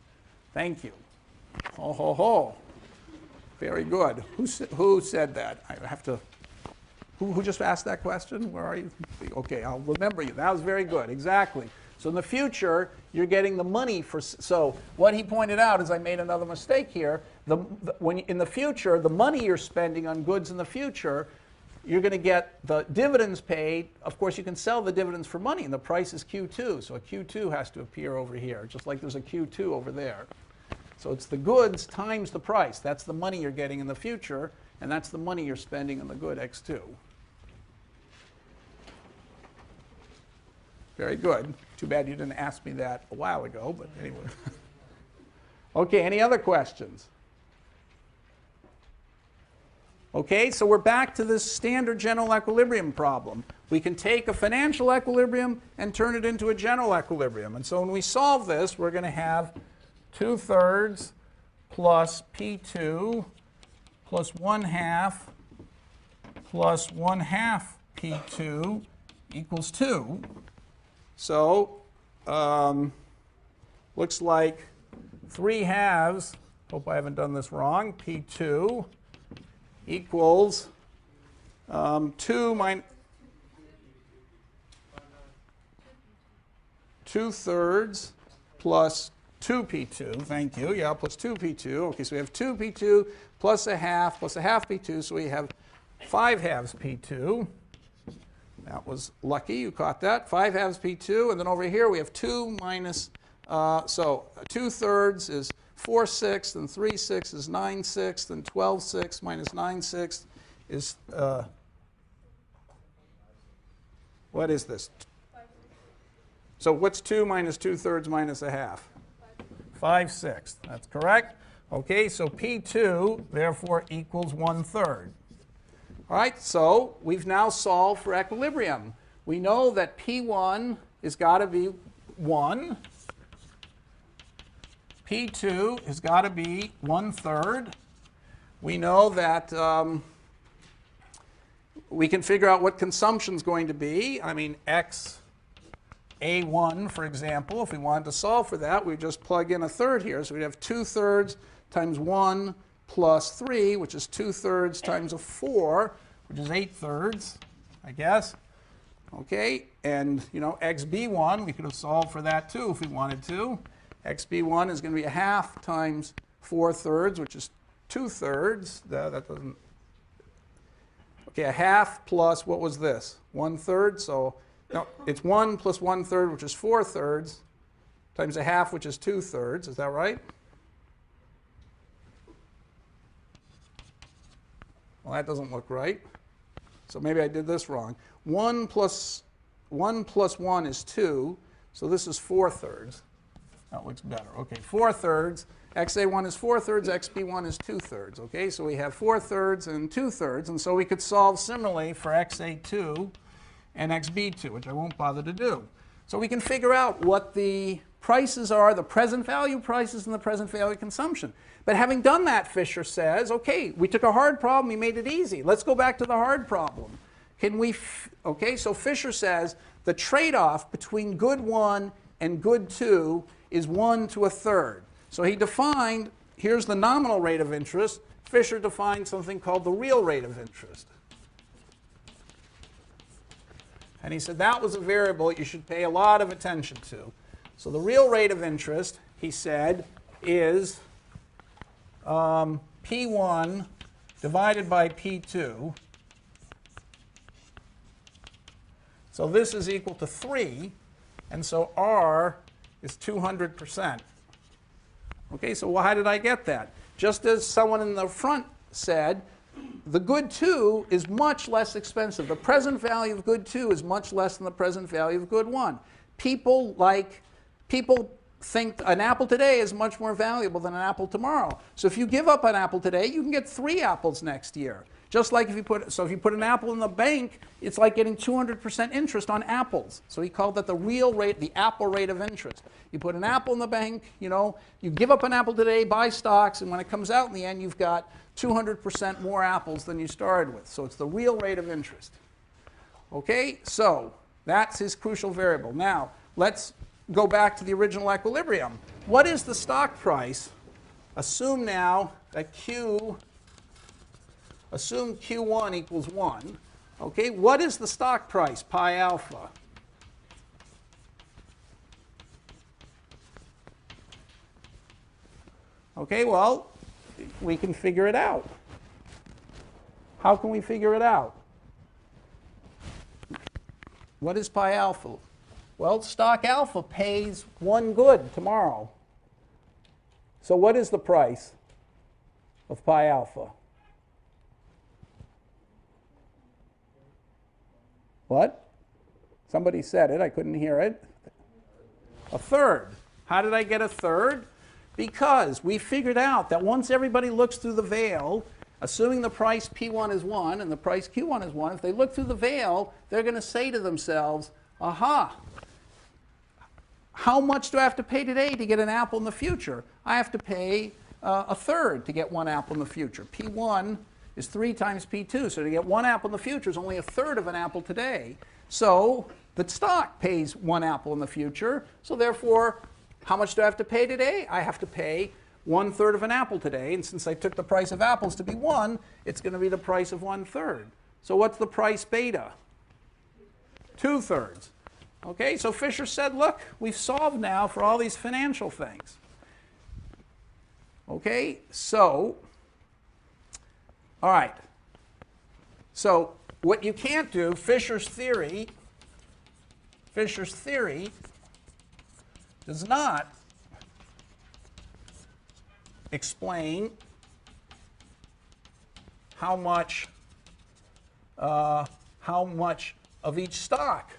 Thank you. Ho, ho, ho. Very good. Who said that? I have to... Who just asked that question? Where are you? Okay, I'll remember you. That was very good. Exactly. So in the future, you're getting the money for... So what he pointed out is I made another mistake here. In the future, the money you're spending on goods in the future, you're going to get the dividends paid. Of course, you can sell the dividends for money, and the price is Q2. So a Q2 has to appear over here, just like there's a Q2 over there. So it's the goods times the price. That's the money you're getting in the future, and that's the money you're spending on the good X2. Very good. Too bad you didn't ask me that a while ago, but anyway. Okay, any other questions? Okay, so we're back to this standard general equilibrium problem. We can take a financial equilibrium and turn it into a general equilibrium. And so when we solve this, we're going to have 2/3 plus P2 plus 1/2 plus 1/2 P2 equals 2. So looks like 3/2, hope I haven't done this wrong, P2 equals 2 minus 2/3 plus 2P2, thank you, yeah, plus 2P2. Okay, so we have 2P2 plus 1/2 plus 1/2 P2, so we have 5/2 P2. That was lucky, you caught that. 5/2 P2, and then over here we have 2 minus, so 2/3 is 4/6, and 3/6 is 9/6, and 12/6 minus 9/6 is, what is this? So what's 2 minus 2/3 minus a half? 5/6. That's correct. Okay, so P2 therefore equals 1/3. All right, so we've now solved for equilibrium. We know that P1 has got to be 1. P2 has got to be 1/3. We know that we can figure out what consumption is going to be. I mean, A1, for example, if we wanted to solve for that, we just plug in 1/3 here. So we'd have 2/3 times 1 plus 3, which is 2/3 times a 4, which is 8/3, I guess. Okay, and XB1, we could have solved for that too if we wanted to. XB1 is going to be a half times 4/3, which is 2/3. That doesn't. Okay, a half plus, what was this? 1/3. So no, it's 1 plus 1/3, which is 4/3, times a half, which is 2/3. Is that right? Well, that doesn't look right. So maybe I did this wrong. 1 plus 1 is 2. So this is 4/3. That looks better. Okay, 4/3. XA1 is 4/3. XB1 is 2/3. Okay, so we have 4/3 and 2/3. And so we could solve similarly for XA2 and XB2, which I won't bother to do. So we can figure out what the prices are, the present value prices and the present value consumption. But having done that, Fisher says, okay, we took a hard problem, we made it easy. Let's go back to the hard problem. Can we, okay, so Fisher says the trade-off between good 1 and good 2 is 1 to 1/3. So he defined, here's the nominal rate of interest. Fisher defined something called the real rate of interest. And he said that was a variable you should pay a lot of attention to. So the real rate of interest, he said, is P1 divided by P2. So this is equal to 3. And so R is 200%. Okay, so how did I get that? Just as someone in the front said, the good 2 is much less expensive. The present value of good 2 is much less than the present value of good 1. People think an apple today is much more valuable than an apple tomorrow. So if you give up an apple today, you can get 3 apples next year. Just like if you put an apple in the bank, it's like getting 200% interest on apples. So he called that the real rate, the apple rate of interest. You put an apple in the bank, you give up an apple today, buy stocks, and when it comes out in the end, you've got 200% more apples than you started with. So it's the real rate of interest. Okay, so that's his crucial variable. Now, let's go back to the original equilibrium. What is the stock price? Assume now that assume Q1 equals 1. Okay, what is the stock price, pi alpha? Okay, well, we can figure it out. How can we figure it out? What is pi alpha? Well, stock alpha pays 1 good tomorrow. So what is the price of pi alpha? What? Somebody said it. I couldn't hear it. 1/3. How did I get 1/3? Because we figured out that once everybody looks through the veil, assuming the price P1 is 1 and the price Q1 is 1, if they look through the veil, they're going to say to themselves, aha, how much do I have to pay today to get an apple in the future? I have to pay 1/3 to get 1 apple in the future. P1 is 3 times P2. So to get 1 apple in the future is only 1/3 of an apple today. So the stock pays 1 apple in the future. So therefore, how much do I have to pay today? I have to pay 1/3 of an apple today. And since I took the price of apples to be 1, it's going to be the price of 1/3. So what's the price beta? 2/3. Okay, so Fisher said, look, we've solved now for all these financial things. Okay, so, all right. So what you can't do, Fisher's theory does not explain how much how much of each stock,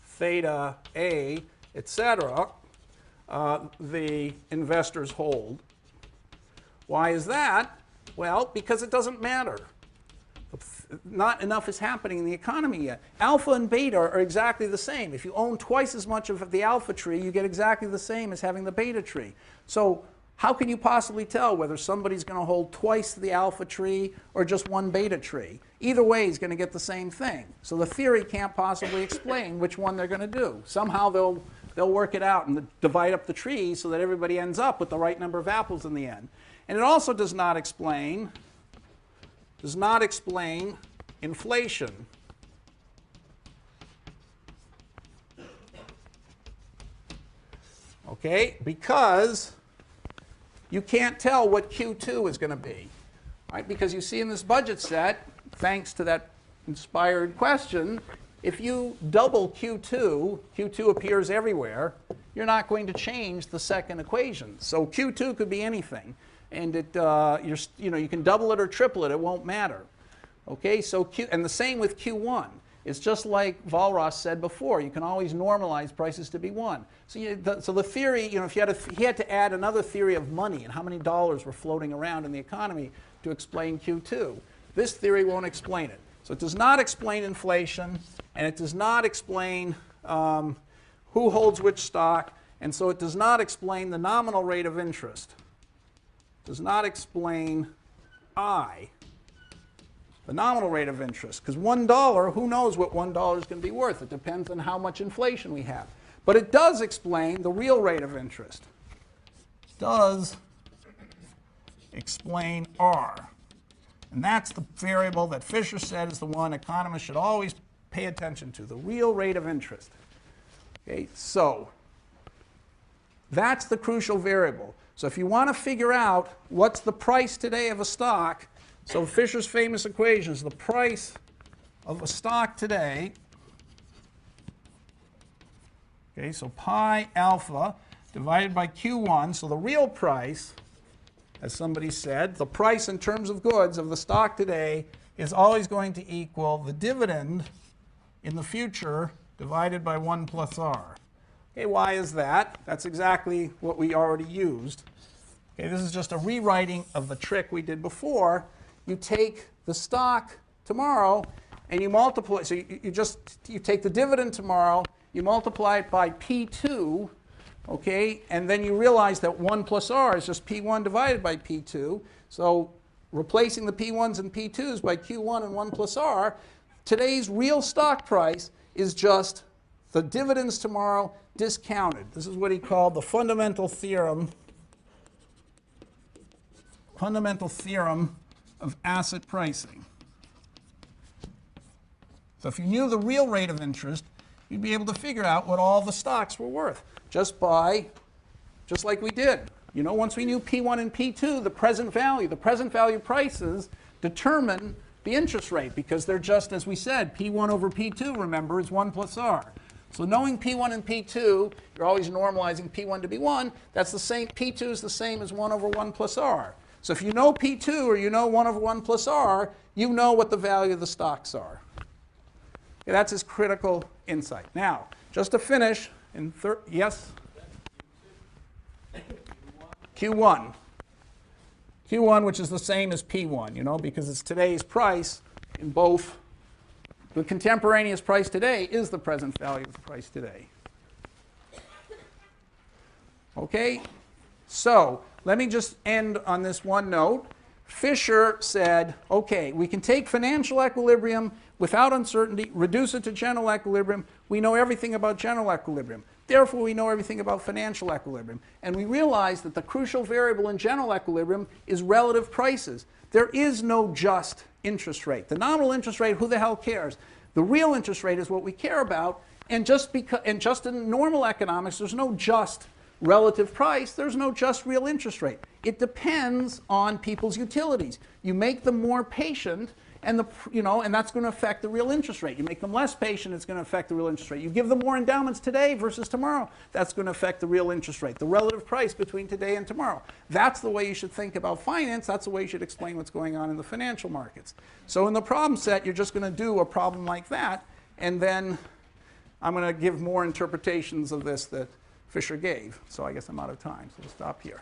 theta A, etc., the investors hold. Why is that? Well, because it doesn't matter. Not enough is happening in the economy yet. Alpha and beta are exactly the same. If you own twice as much of the alpha tree, you get exactly the same as having the beta tree. So how can you possibly tell whether somebody's going to hold twice the alpha tree or just one beta tree? Either way, he's going to get the same thing. So the theory can't possibly explain which one they're going to do. Somehow they'll work it out and divide up the tree so that everybody ends up with the right number of apples in the end. And it also does not explain inflation. Okay, because you can't tell what Q2 is going to be, right? Because you see in this budget set, thanks to that inspired question, if you double Q2, Q2 appears everywhere, you're not going to change the second equation. So Q2 could be anything, and you can double it or triple it, it won't matter. Okay, so and the same with Q1. It's just like Walras said before. You can always normalize prices to be 1. So the theory, if he had to add another theory of money and how many dollars were floating around in the economy to explain Q2, this theory won't explain it. So it does not explain inflation, and it does not explain who holds which stock, and so it does not explain the nominal rate of interest. It does not explain I, the nominal rate of interest, because $1, who knows what $1 is going to be worth? It depends on how much inflation we have. But it does explain the real rate of interest. It does explain R. And that's the variable that Fisher said is the one economists should always pay attention to, the real rate of interest. Okay, so that's the crucial variable. So if you want to figure out what's the price today of a stock, so Fisher's famous equation is the price of a stock today. Okay, so pi alpha divided by Q1. So the real price, as somebody said, the price in terms of goods of the stock today is always going to equal the dividend in the future divided by 1 plus R. Okay, why is that? That's exactly what we already used. Okay, this is just a rewriting of the trick we did before. You take the stock tomorrow and you multiply, so you take the dividend tomorrow, you multiply it by P2, okay, and then you realize that 1 plus R is just P1 divided by P2. So replacing the P1s and P2s by Q1 and 1 plus R, today's real stock price is just the dividends tomorrow discounted. This is what he called the fundamental theorem of asset pricing. So if you knew the real rate of interest, you'd be able to figure out what all the stocks were worth just like we did. Once we knew P1 and P2, the present value prices determine the interest rate because they're just, as we said, P1 over P2, remember, is 1 plus R. So knowing P1 and P2, you're always normalizing P1 to be 1. That's the same, P2 is the same as 1 over 1 plus R. So if you know P2 or you know 1 over 1 plus R, you know what the value of the stocks are. Okay, that's his critical insight. Now, just to finish, yes? Q1. Q1, which is the same as P1, because it's today's price in both. The contemporaneous price today is the present value of the price today. Okay? So let me just end on this one note. Fisher said, okay, we can take financial equilibrium without uncertainty, reduce it to general equilibrium. We know everything about general equilibrium. Therefore, we know everything about financial equilibrium. And we realize that the crucial variable in general equilibrium is relative prices. There is no just interest rate. The nominal interest rate, who the hell cares? The real interest rate is what we care about. And just in normal economics, there's no just relative price. There's no just real interest rate. It depends on people's utilities. You make them more patient, and and that's going to affect the real interest rate. You make them less patient, it's going to affect the real interest rate. You give them more endowments today versus tomorrow, that's going to affect the real interest rate, the relative price between today and tomorrow. That's the way you should think about finance. That's the way you should explain what's going on in the financial markets. So in the problem set, you're just going to do a problem like that, and then I'm going to give more interpretations of this that Fisher gave. So I guess I'm out of time, so we'll stop here.